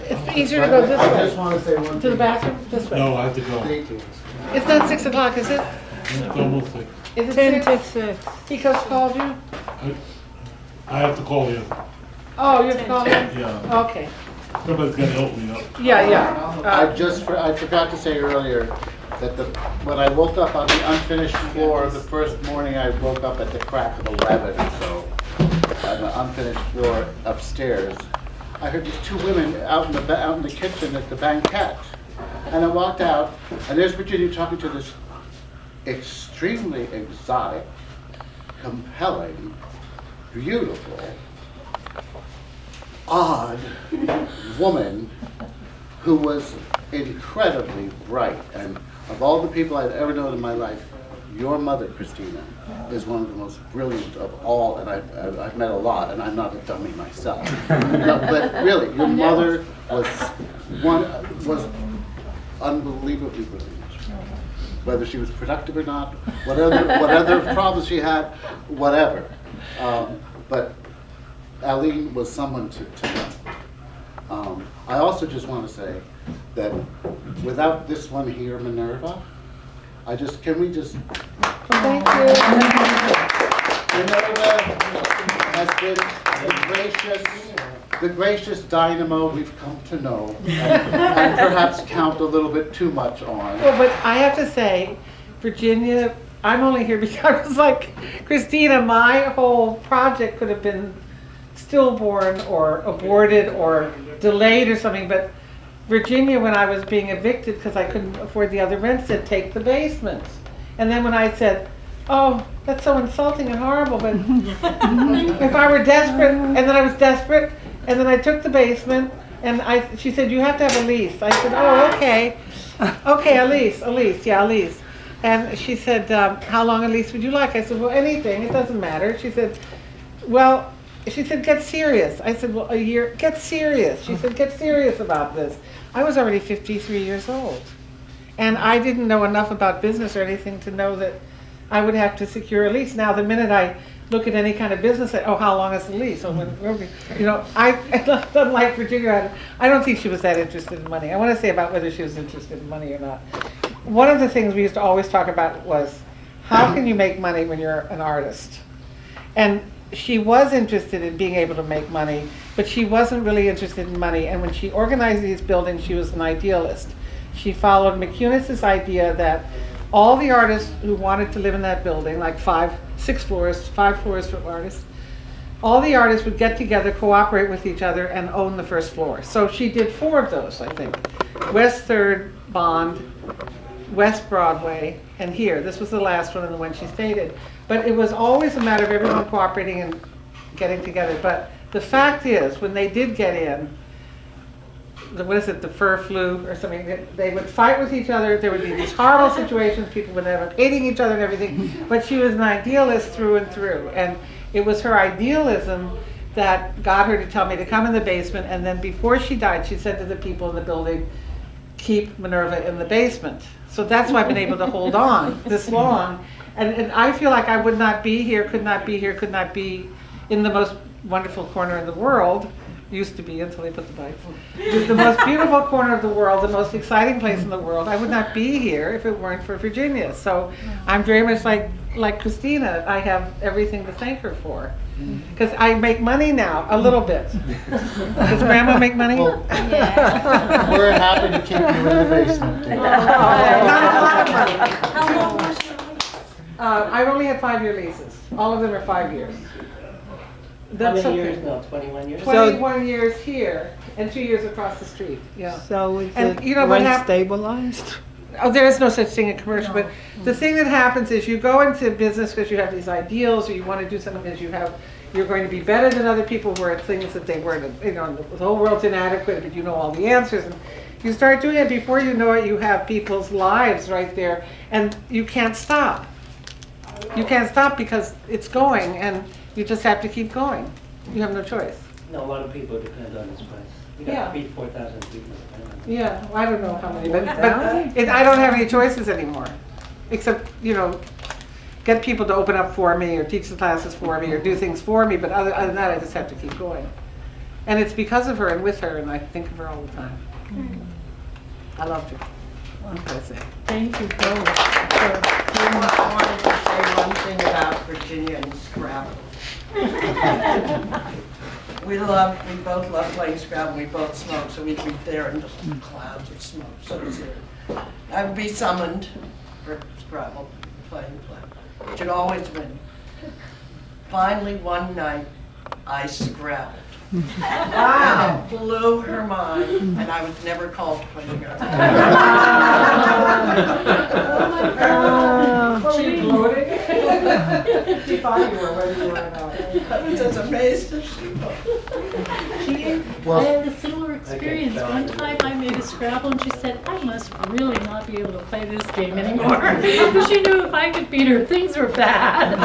It's easier to go this I way. just want to say one thing. To the bathroom? This way. No, I have to go. It's not 6 o'clock, is it? It's almost 6. Is it 10 6? to 6. Because called you? I have to call you. Oh, you have to call him? Yeah. Okay. Somebody's got to help me up. Yeah. I forgot to say earlier that when I woke up on the unfinished floor the first morning, I woke up at the crack of 11 or so on the unfinished floor upstairs. I heard these two women out in the kitchen at the banquette, and I walked out, and there's Virginia talking to this extremely exotic, compelling, beautiful, odd woman who was incredibly bright. And of all the people I've ever known in my life, your mother, Christina, is one of the most brilliant of all, and I've met a lot, and I'm not a dummy myself. But really, your mother was unbelievably brilliant. Whether she was productive or not, what other problems she had, whatever. But Alene was someone to know. I also just want to say that without this one here, Minerva, can we just... Thank you. Minerva has been the gracious dynamo we've come to know, and perhaps count a little bit too much on. Well, but I have to say, Virginia, I'm only here because, like Christina, my whole project could have been stillborn or aborted or delayed or something, but Virginia, when I was being evicted because I couldn't afford the other rent, said, take the basement. And then when I said, oh, that's so insulting and horrible, but if I were desperate, and then I was desperate, and then I took the basement, and she said, you have to have a lease. I said, oh, okay. Okay, a lease. Yeah, a lease. And she said, how long a lease would you like? I said, well, anything, it doesn't matter. She said, get serious. I said, well, a year, get serious. She said, get serious about this. I was already 53 years old. And I didn't know enough about business or anything to know that I would have to secure a lease. Now, the minute I look at any kind of business, how long is the lease? Unlike Virginia, I don't think she was that interested in money. I want to say about whether she was interested in money or not. One of the things we used to always talk about was, how can you make money when you're an artist? And she was interested in being able to make money, but she wasn't really interested in money. And when she organized these buildings, she was an idealist. She followed McCunis's idea that all the artists who wanted to live in that building, like 5 floors for artists, all the artists would get together, cooperate with each other, and own the first floor. So she did 4 of those, I think. West 3rd, Bond, West Broadway, and here. This was the last one and the one she stated. But it was always a matter of everyone cooperating and getting together. But the fact is, when they did get in, the fur flew or something, they would fight with each other. There would be these horrible situations, people would end up hating each other and everything. But she was an idealist through and through. And it was her idealism that got her to tell me to come in the basement. And then before she died, she said to the people in the building, keep Minerva in the basement. So that's why I've been able to hold on this long. And I feel like I would not be here, could not be in the most wonderful corner in the world, used to be until they put the bikes, is the most beautiful corner of the world, the most exciting place in the world. I would not be here if it weren't for Virginia. So I'm very much like Christina. I have everything to thank her for. Because I make money now, a little bit. Does Grandma make money? Well, we're happy to keep you in the basement, dear. Not a lot of money. How long was your lease? I've only had 5-year leases. All of them are 5 years. How That's many okay. years now? 21 years? 21 years here and 2 years across the street. Yeah. So is And it you know what rent hap- stabilized? Oh, there is no such thing in commercial, but the thing that happens is you go into business because you have these ideals, or you want to do something because you're going to be better than other people who are at things that they weren't. You know, the whole world's inadequate, but you know all the answers. And you start doing it, before you know it, you have people's lives right there, and you can't stop. You can't stop because it's going, and you just have to keep going. You have no choice. No, a lot of people depend on this place. We Yeah. got 4,000 people depend on it. Yeah, I don't know how many, but I don't have any choices anymore, except, you know, get people to open up for me, or teach the classes for me, or do things for me, but other than that, I just have to keep going. And it's because of her and with her, and I think of her all the time. I loved her. What can I say? Thank you both. I wanted to say one thing about Virginia and Scrabble. We both love playing Scrabble. We both smoke, so we'd be there in just clouds of smoke. So I would be summoned for Scrabble, playing. But you'd always win. Finally, one night, I Scrabbled. Wow! And it blew her mind, and I was never called to play again. Oh my God! She bloated. She thought you were, whether you were or not. I was as amazed as she was. I had a similar experience. One time I made a Scrabble and she said, I must really not be able to play this game anymore. Because she knew if I could beat her, things were bad.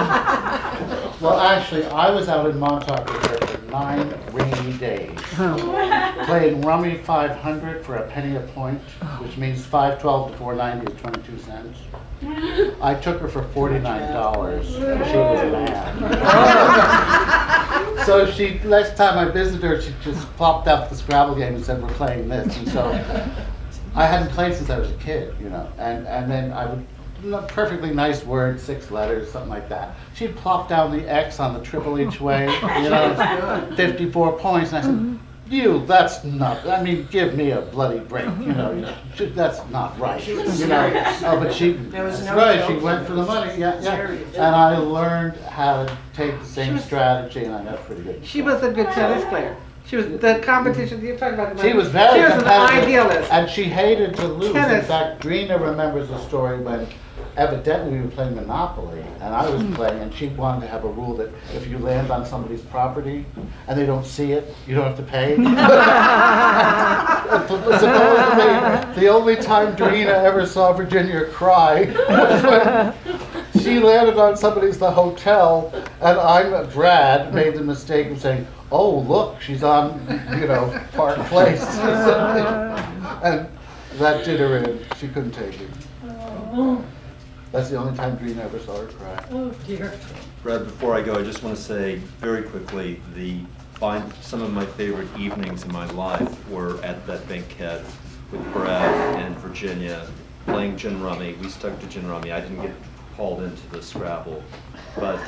Well, actually, I was out in Montauk with her for 9 rainy days, playing Rummy 500 for a penny a point, which means 512 to 490 is 22 cents. I took her for $49, and she was mad. So next time I visited her, she just plopped up the Scrabble game and said, we're playing this. And so I hadn't played since I was a kid, you know, and then I would, perfectly nice word, 6 letters, something like that. She'd plop down the X on the triple each way, you know, 54 points, and I said, that's not, I mean, give me a bloody break, you know, that's not right, you know. Oh, but that's right, she went for the money, yeah. And I learned how to take the same strategy, and I got pretty good. She was a good tennis player. She was the competition. You're talking about. She was very competitive. She was an idealist, and she hated to lose. Tennis. In fact, Drina remembers a story when, evidently, we were playing Monopoly, and I was playing, and she wanted to have a rule that if you land on somebody's property and they don't see it, you don't have to pay. Supposedly, the only time Drina ever saw Virginia cry was when she landed on somebody's the hotel, and Brad made the mistake of saying, oh, look, she's on, you know, Park Place. And that did her in. She couldn't take it. Oh, That's the only time Drina ever saw her cry. oh dear. Brad, before I go, I just want to say very quickly, some of my favorite evenings in my life were at that banquet with Brad and Virginia playing gin rummy. We stuck to gin rummy. I didn't get called into the Scrabble, but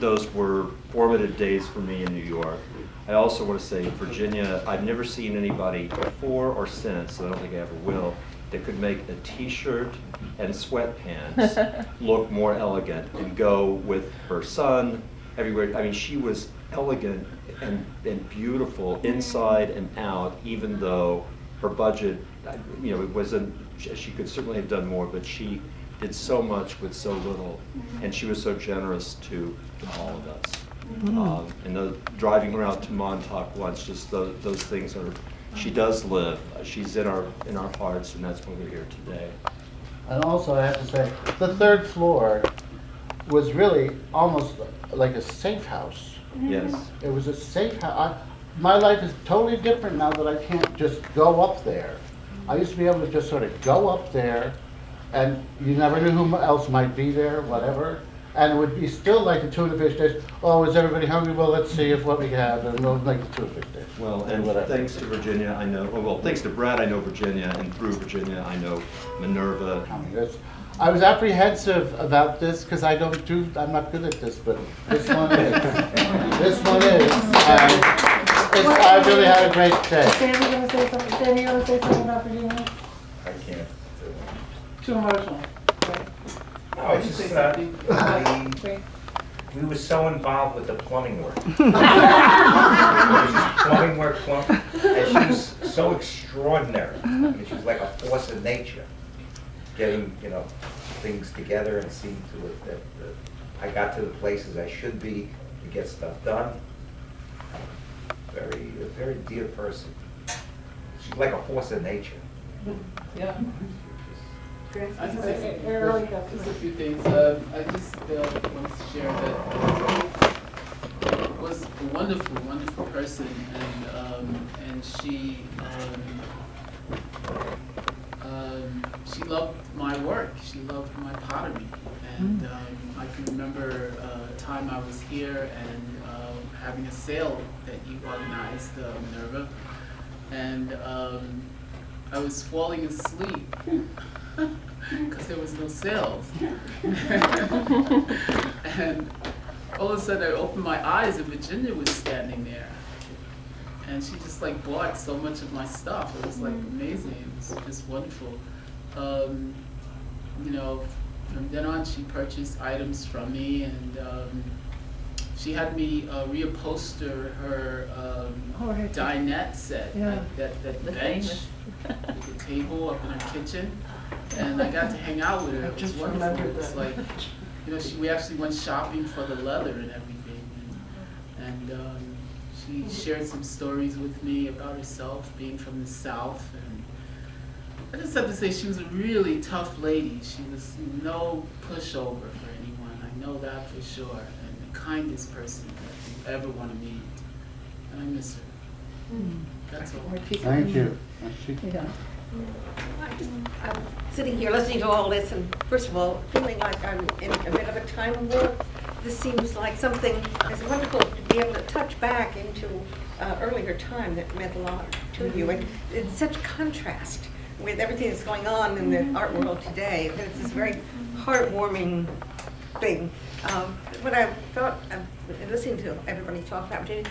those were formative days for me in New York. I also want to say, Virginia, I've never seen anybody before or since, and I don't think I ever will, that could make a t-shirt and sweatpants look more elegant and go with her son everywhere. I mean, she was elegant and beautiful inside and out, even though her budget, you know, it wasn't, she could certainly have done more, but she did so much with so little, and she was so generous to all of us. And driving her out to Montauk once, just those things are, she does live. She's in our hearts, and that's why we're here today. And also, I have to say, the 3rd floor was really almost like a safe house. Yes. It was a safe house. My life is totally different now that I can't just go up there. I used to be able to just sort of go up there, and you never knew who else might be there, whatever. and it would be still like the tuna fish dish. Oh, is everybody hungry? Well, let's see if what we have, and we'll make the tuna fish dish. Well, and thanks to Virginia, I know, well, thanks to Brad, I know Virginia, and through Virginia, I know MInerva. I was apprehensive about this because I'm not good at this, but this one is. This one is. I really had a great day. Sandy, you want to say something? Sandy, you want to say something about Virginia? I can't. Too emotional. No, it's just we were so involved with the plumbing work. Plumbing work, and she was so extraordinary. I mean, she was like a force of nature, getting things together and seeing to it that I got to the places I should be to get stuff done. A very dear person. She's like a force of nature. Yeah. I just say just a few things. I just want to share that it was a wonderful, wonderful person, and she loved my work. She loved my pottery, and I can remember a time I was here and having a sale that you organized, MInerva, and I was falling asleep because there was no sales. And all of a sudden I opened my eyes and Virginia was standing there. And she just like bought so much of my stuff. It was like amazing. It was just wonderful. From then on she purchased items from me, and she had me reupholster her dinette set, that bench, with the table up in her kitchen. And I got to hang out with her. It was wonderful. It was like, we actually went shopping for the leather and everything. And she shared some stories with me about herself, being from the South. And I just have to say she was a really tough lady. She was no pushover for anyone. I know that for sure. And the kindest person that you ever want to meet. And I miss her. That's all. Thank you. I'm sitting here listening to all this, and first of all, feeling like I'm in a bit of a time warp. This seems like something that's wonderful to be able to touch back into earlier time that meant a lot to you, and it's such contrast with everything that's going on in the art world today. It's this very heartwarming thing. What I thought, listening to everybody talk about Virginia,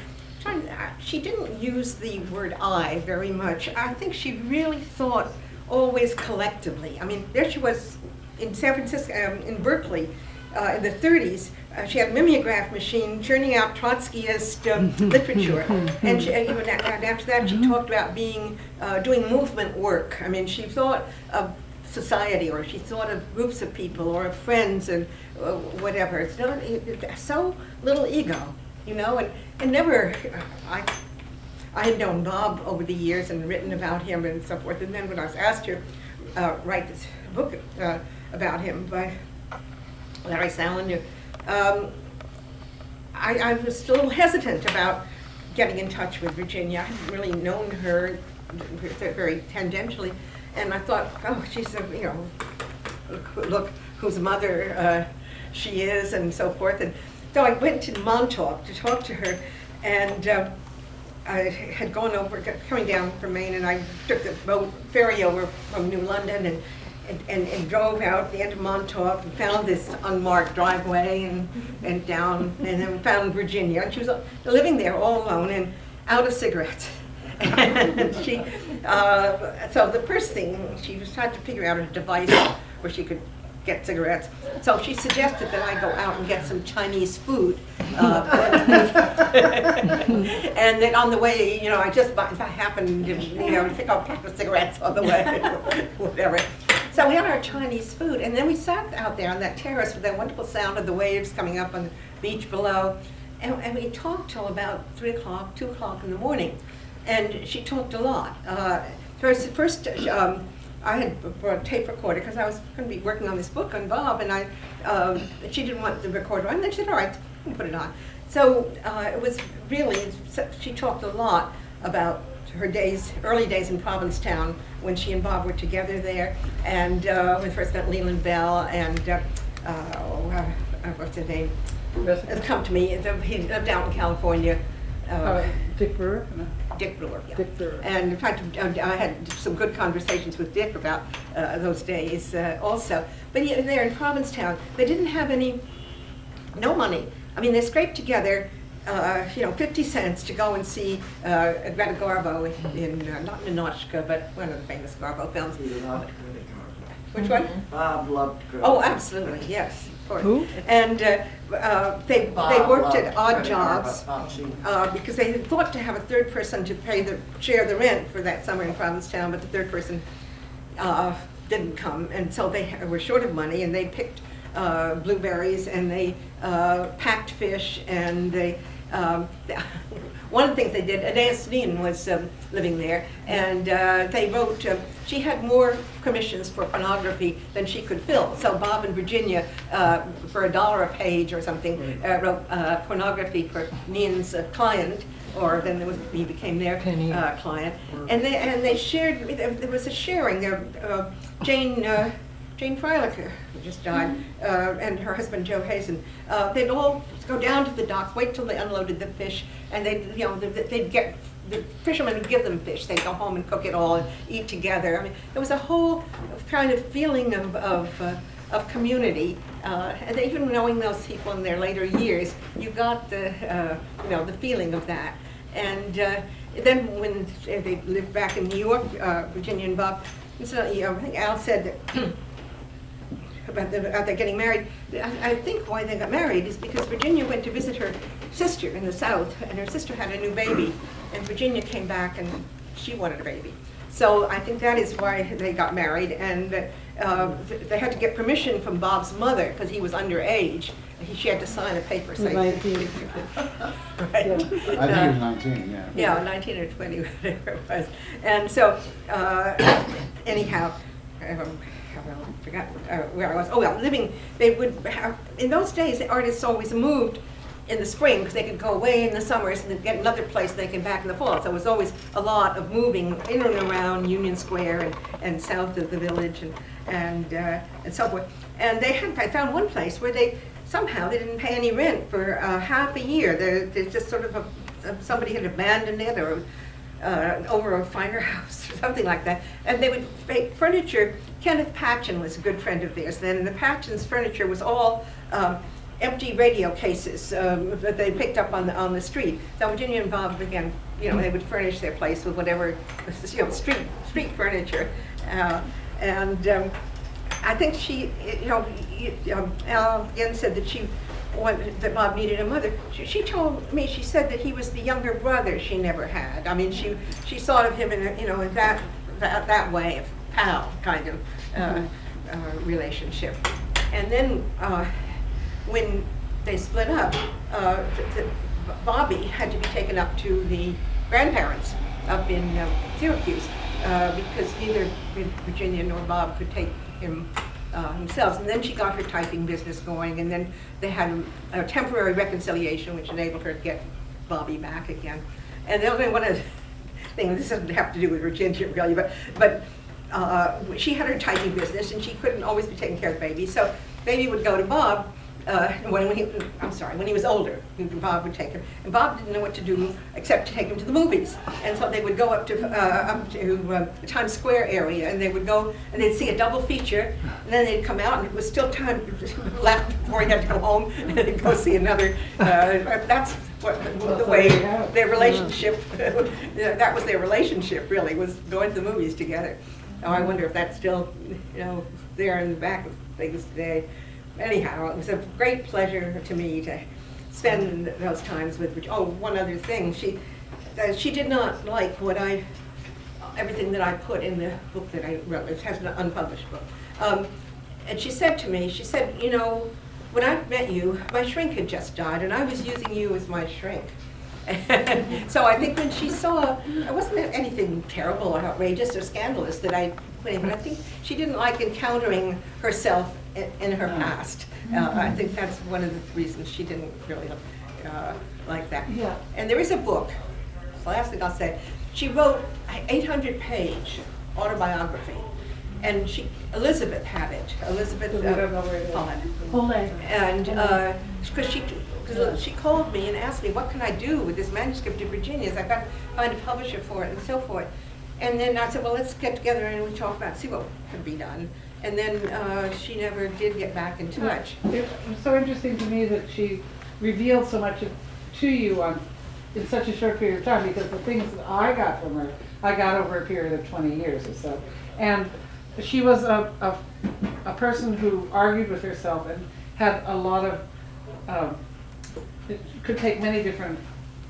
she didn't use the word I very much. I think she really thought always collectively. I mean, there she was in San Francisco, in Berkeley, in the 30s. She had a mimeograph machine churning out Trotskyist literature. And even after that, she talked about doing movement work. I mean, she thought of society, or she thought of groups of people, or of friends, and whatever. It's so little ego. And never, I had known Bob over the years and written about him and so forth, and then when I was asked to write this book about him by Larry Salinger, I was a little hesitant about getting in touch with Virginia. I hadn't really known her very tangentially, and I thought, oh, she's look whose mother she is, and so forth. And so I went to Montauk to talk to her, and I had coming down from Maine, and I took the ferry over from New London and drove out the end of Montauk and found this unmarked driveway and down, and then found Virginia. And she was living there all alone and out of cigarettes. And so the first thing, she was trying to figure out a device where she could get cigarettes. So she suggested that I go out and get some Chinese food. And then on the way, I just happened to, pick up a pack of cigarettes on the way, whatever. So we had our Chinese food, and then we sat out there on that terrace with that wonderful sound of the waves coming up on the beach below, and we talked till about 3 o'clock, 2 o'clock in the morning. And she talked a lot. First, I had brought a tape recorder because I was going to be working on this book on Bob, and she didn't want the recorder on. And I said, all right, put it on. So it was really, she talked a lot about her early days in Provincetown when she and Bob were together there, and when first met Leland Bell and what's his name, has come to me. He lived out in California. Dick Brewer? Dick Brewer, yeah. Dick Brewer. And in fact, I had some good conversations with Dick about those days also. But yeah, there in Provincetown, they didn't have no money. I mean, they scraped together, 50 cents to go and see Greta Garbo in not Minoshka, but one of the famous Garbo films. Which one? Bob loved Greta. Oh, absolutely, yes, of course. Who? And they worked at odd jobs because they had thought to have a third person to share the rent for that summer in Provincetown, but the third person didn't come, and so they were short of money, and they picked blueberries, and they packed fish, and they one of the things they did, Idealism was living there, and they wrote, she had more commissions for pornography than she could fill. So Bob and Virginia, for $1 a page or something, wrote pornography for Nian's client, or then he became their client. And they shared, there was a sharing. Jane Freilich, who just died, and her husband Joe Hazen, they'd all go down to the docks, wait till they unloaded the fish, and they'd get, the fishermen would give them fish. They'd go home and cook it all and eat together. I mean, there was a whole kind of feeling of community, and even knowing those people in their later years, you got the feeling of that. And then when they lived back in New York, Virginia and Bob, so, I think Al said that about their getting married. I think why they got married is because Virginia went to visit her sister in the South, and her sister had a new baby, and Virginia came back and she wanted a baby. So I think that is why they got married, and they had to get permission from Bob's mother because he was underage. She had to sign a paper saying. Right. I think he was 19, yeah. Yeah, 19 or 20, whatever it was. And so, anyhow, I forgot where I was. Oh, well, they would have, in those days, the artists always moved in the spring because they could go away in the summers and then get another place and they came back in the fall. So it was always a lot of moving in and around Union Square and south of the village and so forth. And I found one place where somehow they didn't pay any rent for half a year. There's just sort of somebody had abandoned it or over a firehouse or something like that. And they would make furniture. Kenneth Patchen was a good friend of theirs then, and the Patchen's furniture was all empty radio cases that they picked up on the street. So Virginia and Bob began, they would furnish their place with whatever, street furniture. And I think Al again said that that Bob needed a mother. She told me, she said that he was the younger brother she never had. I mean, she thought of him in that way, of pal kind of relationship. And then when they split up, Bobby had to be taken up to the grandparents up in Syracuse because neither Virginia nor Bob could take him themselves. And then she got her typing business going, and then they had a temporary reconciliation which enabled her to get Bobby back again. And the only one of the things, this doesn't have to do with Virginia really, but she had her typing business and she couldn't always be taking care of the baby. So baby would go to Bob when he was older. Bob would take him, and Bob didn't know what to do except to take him to the movies. And so they would go up to the Times Square area, and they would go and they'd see a double feature, and then they'd come out, and it was still time left before he had to go home and then go see another. That's the way their relationship. That was their relationship, really, was going to the movies together. Oh, I wonder if that's still, there in the back of things today. Anyhow, it was a great pleasure to me to spend those times with Virginia. Oh, one other thing, she did not like everything that I put in the book that I wrote. It has an unpublished book. And she said to me, when I met you, my shrink had just died, and I was using you as my shrink. And so I think when she saw, it wasn't anything terrible or outrageous or scandalous that I put in, but I think she didn't like encountering herself in her past. I think that's one of the reasons she didn't really like that. Yeah. And there is a book, the last thing I'll say, she wrote an 800-page autobiography. and Elizabeth had it. Elizabeth Ole. And because she called me and asked me, what can I do with this manuscript of Virginia's? I've got to find a publisher for it and so forth. And then I said, well, let's get together and we talk about, see what could be done. And then she never did get back in touch. It was so interesting to me that she revealed so much to you in such a short period of time, because the things that I got from her, I got over a period of 20 years or so. And she was a person who argued with herself and had a lot of, it could take many different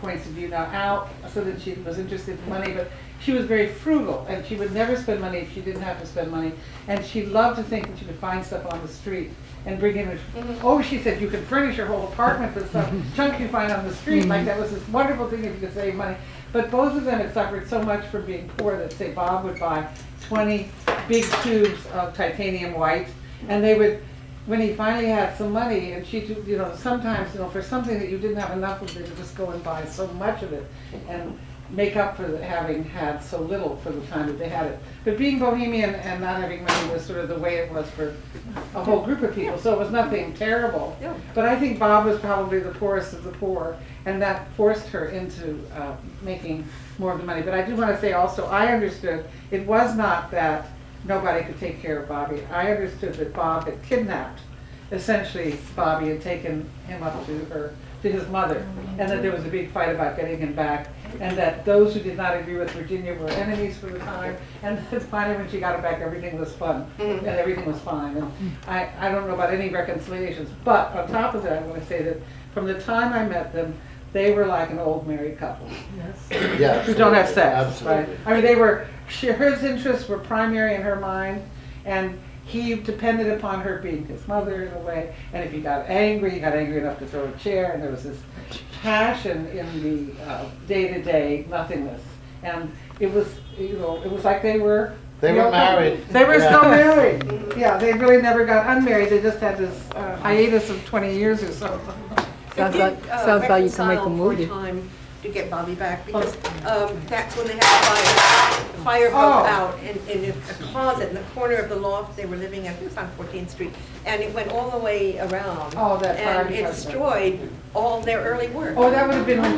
points of view now out, so that she was interested in money, but she was very frugal, and she would never spend money if she didn't have to spend money. And she loved to think that she could find stuff on the street and bring in. Oh, she said you could furnish your whole apartment with stuff, junk you find on the street. Like that was this wonderful thing if you could save money. But both of them had suffered so much from being poor that, say, Bob would buy 20 big tubes of titanium white, and they would, when he finally had some money, and she, sometimes, for something that you didn't have enough of, they would just go and buy so much of it and make up for having had so little for the time that they had it. But being bohemian and not having money was sort of the way it was for a whole group of people, so it was nothing terrible. Yeah. But I think Bob was probably the poorest of the poor, and that forced her into making more of the money. But I do want to say also, I understood it was not that nobody could take care of Bobby. I understood that Bob had kidnapped, essentially, Bobby and taken him up to his mother, and that there was a big fight about getting him back, and that those who did not agree with Virginia were enemies for the time, and then finally when she got him back, everything was fun, and everything was fine. And I don't know about any reconciliations, but on top of that, I want to say that from the time I met them, they were like an old married couple. Yes. Who don't have sex. Absolutely. Right? I mean, they were, his interests were primary in her mind, and he depended upon her being his mother in a way. And if he got angry enough to throw a chair, and there was this passion in the day-to-day nothingness. And it was, it was like they were married. They were still married. Yeah, they really never got unmarried. They just had this hiatus of 20 years or so. Sounds like you can make a movie. Time to get Bobby back, because that's when they had the fire broke out in a closet in the corner of the loft they were living in. It was on 14th Street, and it went all the way around. Oh, that fire and it destroyed all their early work. Oh, that would have been when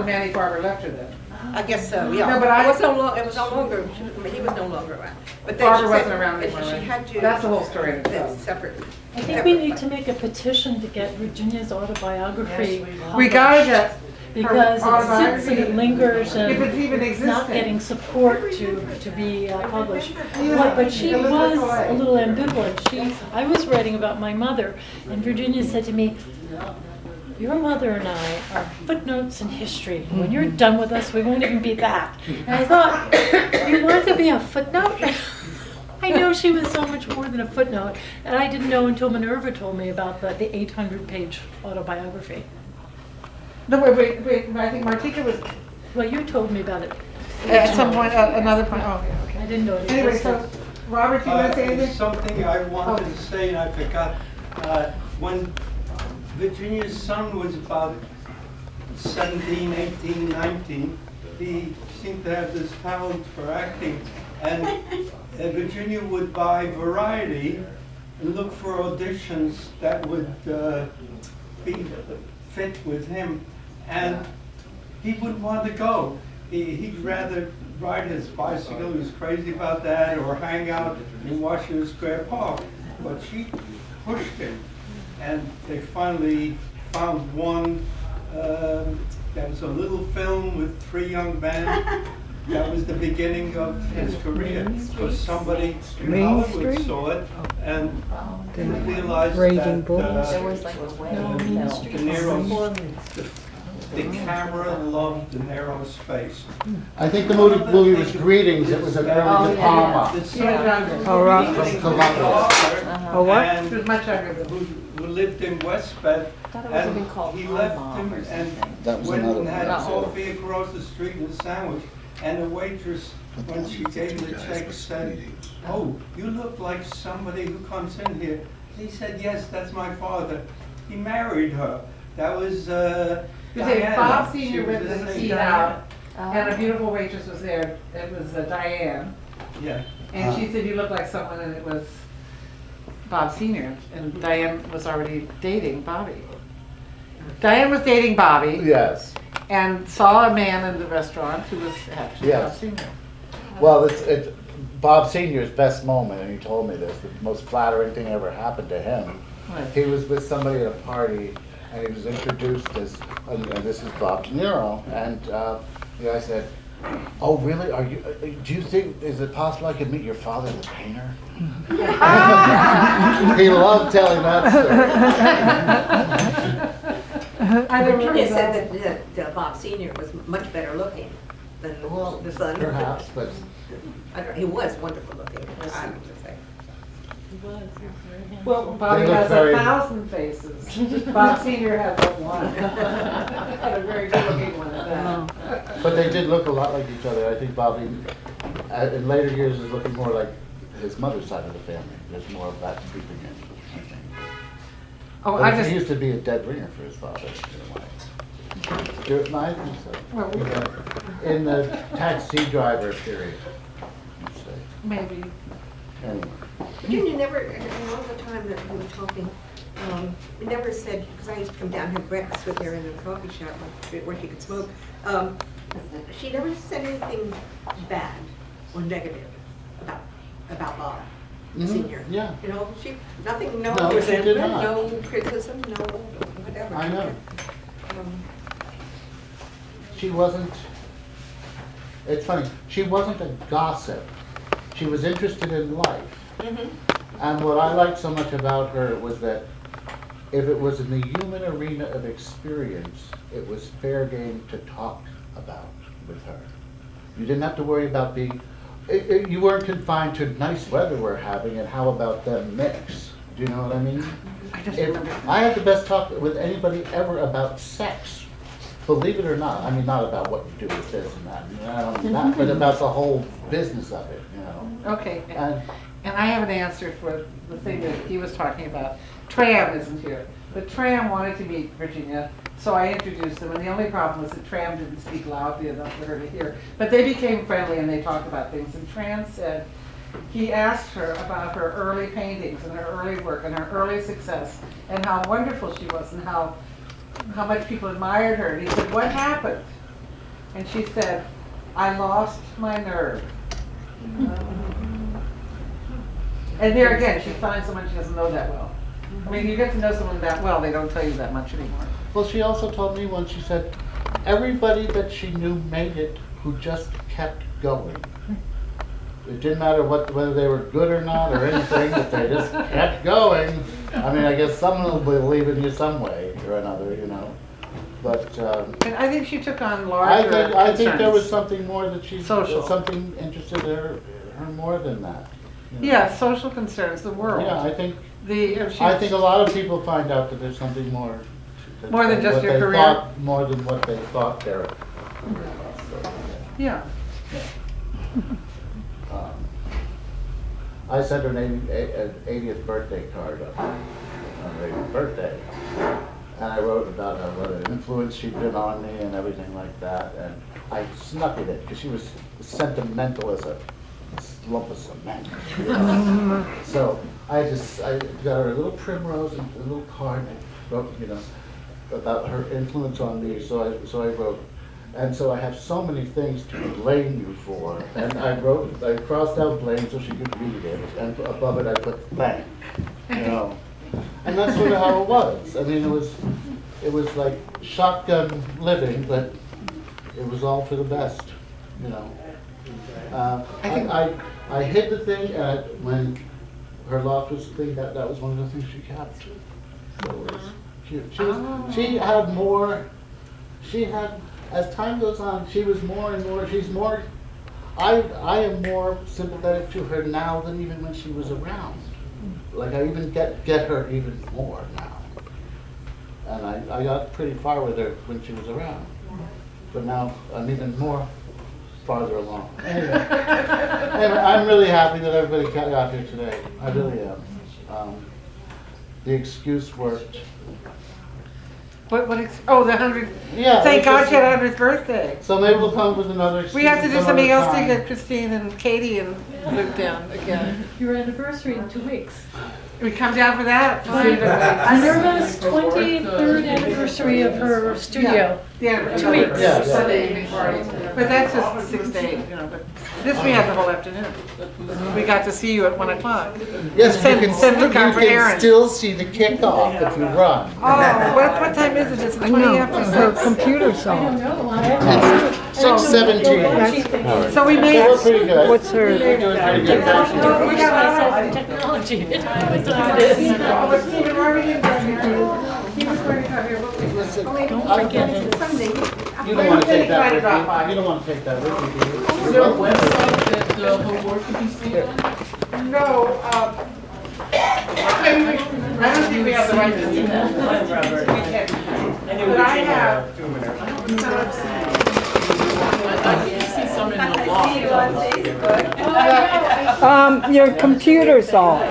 Manny Farber left her then. I guess so. Yeah. No, but it was no longer. He was no longer around. But then Farber wasn't around she anymore. had to. That's the whole story in itself. Separate. I think we need to make a petition to get Virginia's autobiography. We gotta get. Because it sits and it lingers and if it's even it's not getting support to be published. But she was a little ambivalent. I was writing about my mother, and Virginia said to me, your mother and I are footnotes in history. When you're done with us, we won't even be that. And I thought, you want to be a footnote? I know she was so much more than a footnote, and I didn't know until MInerva told me about the 800-page autobiography. No, wait, I think Martika was... Well, you told me about it. At some point, another point, oh, okay. I didn't know it. Anyway, so, Robert, you want to say anything? Something I wanted to say and I forgot. When Virginia's son was about 17, 18, 19, he seemed to have this talent for acting. And Virginia would buy Variety and look for auditions that would be fit with him. And he wouldn't want to go. He'd rather ride his bicycle, he was crazy about that, or hang out in Washington Square Park. But she pushed him. And they finally found one that was a little film with 3 young men. That was the beginning of his career. Because somebody in Hollywood saw it and realized that DeNiro's, the camera loved DeNiro's face. I think the movie was Greetings. It was a Early De Palma. From Columbia. And who lived in Westbeth, and he left him and went and had coffee across the street and a sandwich. And the waitress, when she gave him the check, said, "Oh, you look like somebody who comes in here." He said, "Yes, that's my father. He married her. That was Diana." Bob Sr. ripped the seat out, and a beautiful waitress was there. It was Diane. Yeah. And she said you look like someone, and it was Bob Sr. And Diane was already dating Bobby. Diane was dating Bobby. Yes. And saw a man in the restaurant who was actually Bob Yes. Sr. Well, it's Bob Senior's best moment, and he told me this, the most flattering thing ever happened to him. What? He was with somebody at a party, and he was introduced as, and this is Bob DeNiro, and the guy said, "Oh, really? Are you? Do you think? Is it possible I could meet your father, the painter?" He loved telling that story. I Virginia said that Bob Sr. was much better looking than the son. Perhaps, but I don't, he was wonderful looking, I have to say. Well, Bobby They look has very- 1,000 faces. Bob Sr. has but one. Had a very good looking one at that. But they did look a lot like each other. I think Bobby, in later years, is looking more like his mother's side of the family. There's more of that creeping in, I think. Oh, But I he just, used to be a dead ringer for his father. I think so. Well, In the taxi driver period, let's say. maybe. Anyway. Virginia never, all the time that we were talking, never said, because I used to come down and have breakfast with her in a coffee shop where she could smoke, she never said anything bad or negative about Bob Senior. Yeah. You know, nothing, no No, she did resentment, not. no criticism, no whatever. I know. Um, She wasn't, it's funny, she wasn't a gossip. She was interested in life. And what I liked so much about her was that if it was in the human arena of experience, it was fair game to talk about with her. You didn't have to worry about being, you weren't confined to nice weather we're having and how about them mix. Do you know what I mean? I had the best talk with anybody ever about sex. Believe it or not, I mean, not about what you do with this and that, you know, but about the whole business of it, you know. Okay, and I have an answer for the thing that he was talking about. Tram isn't here, but Tram wanted to meet Virginia, so I introduced them, and the only problem was that Tram didn't speak loudly enough for her to hear. But they became friendly and they talked about things, and Tram said, he asked her about her early paintings and her early work and her early success, and how wonderful she was and how much people admired her. And he said, "What happened?" And she said, "I lost my nerve." And there again, she finds someone she doesn't know that well. I mean, you get to know someone that well, they don't tell you that much anymore. Well, she also told me once, she said, everybody that she knew made it who just kept going. It didn't matter whether they were good or not or anything, if they just kept going. I mean, I guess someone will believe in you some way or another, you know. But And I think she took on larger I think there concerns. was something more that she, Social. something interested her more than that. You know? Yeah, social concerns, the world. Yeah, I think She I think a lot of people find out that there's something more. More than just what your they career? thought- more than what they thought their career was. So, Yeah. I sent her an 80th birthday card on her 80th birthday. And I wrote about what an influence she'd been on me and everything like that. And I snuck it in because she was sentimental as a lump of cement. You know? So I got her a little primrose and a little card and I wrote, you know, about her influence on me. So I wrote, and so I have so many things to blame you for. And I crossed out blame so she could read it. And above it I put thank, you know. And that's sort of how it was. I mean, it was like shotgun living, but it was all for the best, you know. I hid the thing when her loft was cleaned. That was one of the things she kept. So it was cute. She had more. She had, as time goes on, she was more and more. She's more. I am more sympathetic to her now than even when she was around. Like I even get her even more now. And I got pretty far with her when she was around. But now I'm even more farther along. Anyway, I'm really happy that everybody got here today. I really am. The excuse worked. Oh, the 100th. Yeah. Thank it's God just- she had 100th birthday. So maybe we'll come with another. We have to do some something other else to time. get Christine and Katie and Luke down again. Your anniversary in 2 weeks. We come down for that? Minerva's 23rd anniversary of her studio. Yeah. 2 weeks. Yeah, Sunday evening party. But that's just 6 to 8, but this we had the whole afternoon. We got to see you at 1 o'clock. Yes, Send- you can, send Luke out you for can errands. still see the kickoff if you run. Oh, what time is it? It's 20 after Her 6. computer's I off. don't know. It's 6:17. So we made So we're it. pretty good. What's her? We're doing pretty good. Actually. Don't push myself in technology. It is. Oh, but Stephen Harvey didn't come here. He was going to come here, but we Listen, Don't forget it. you don't want to take that with you. You don't want to take that with you, do you? Is there a website that her work can be seen on? no, I don't think we have the right to do that. But I have. I can see some in the law. Your computer's off.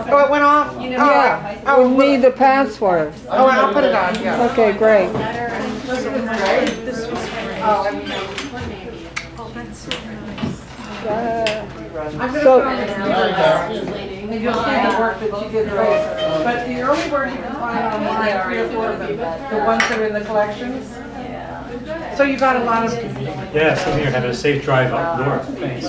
Oh, it went off? Yeah, Oh, we need the password. oh, I'll put it on, yeah. Okay, great. I'm gonna So- put it on and you'll see the work that you did there. But the early work you can find online, 3 or 4 of them, the ones that are in the collections. So you got a lot of. Yeah, same here, have a safe drive up north, thanks.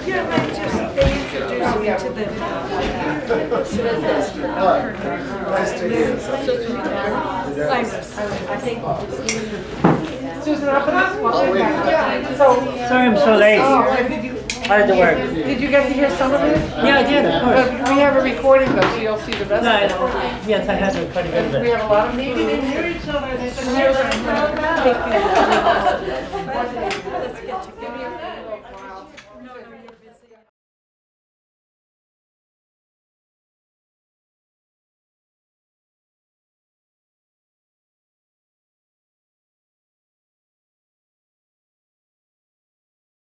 Yeah, but just, they introduced me to the. I think. Susan, I'll put on. So. Sorry I'm so late. Oh, did you? How did it work? Did you get to hear some of it? Yeah, I did, of course. But we have a recording though, so you'll see the rest of it. Yes, I have a quite a bit of We it. have a lot of meetings. Let's get to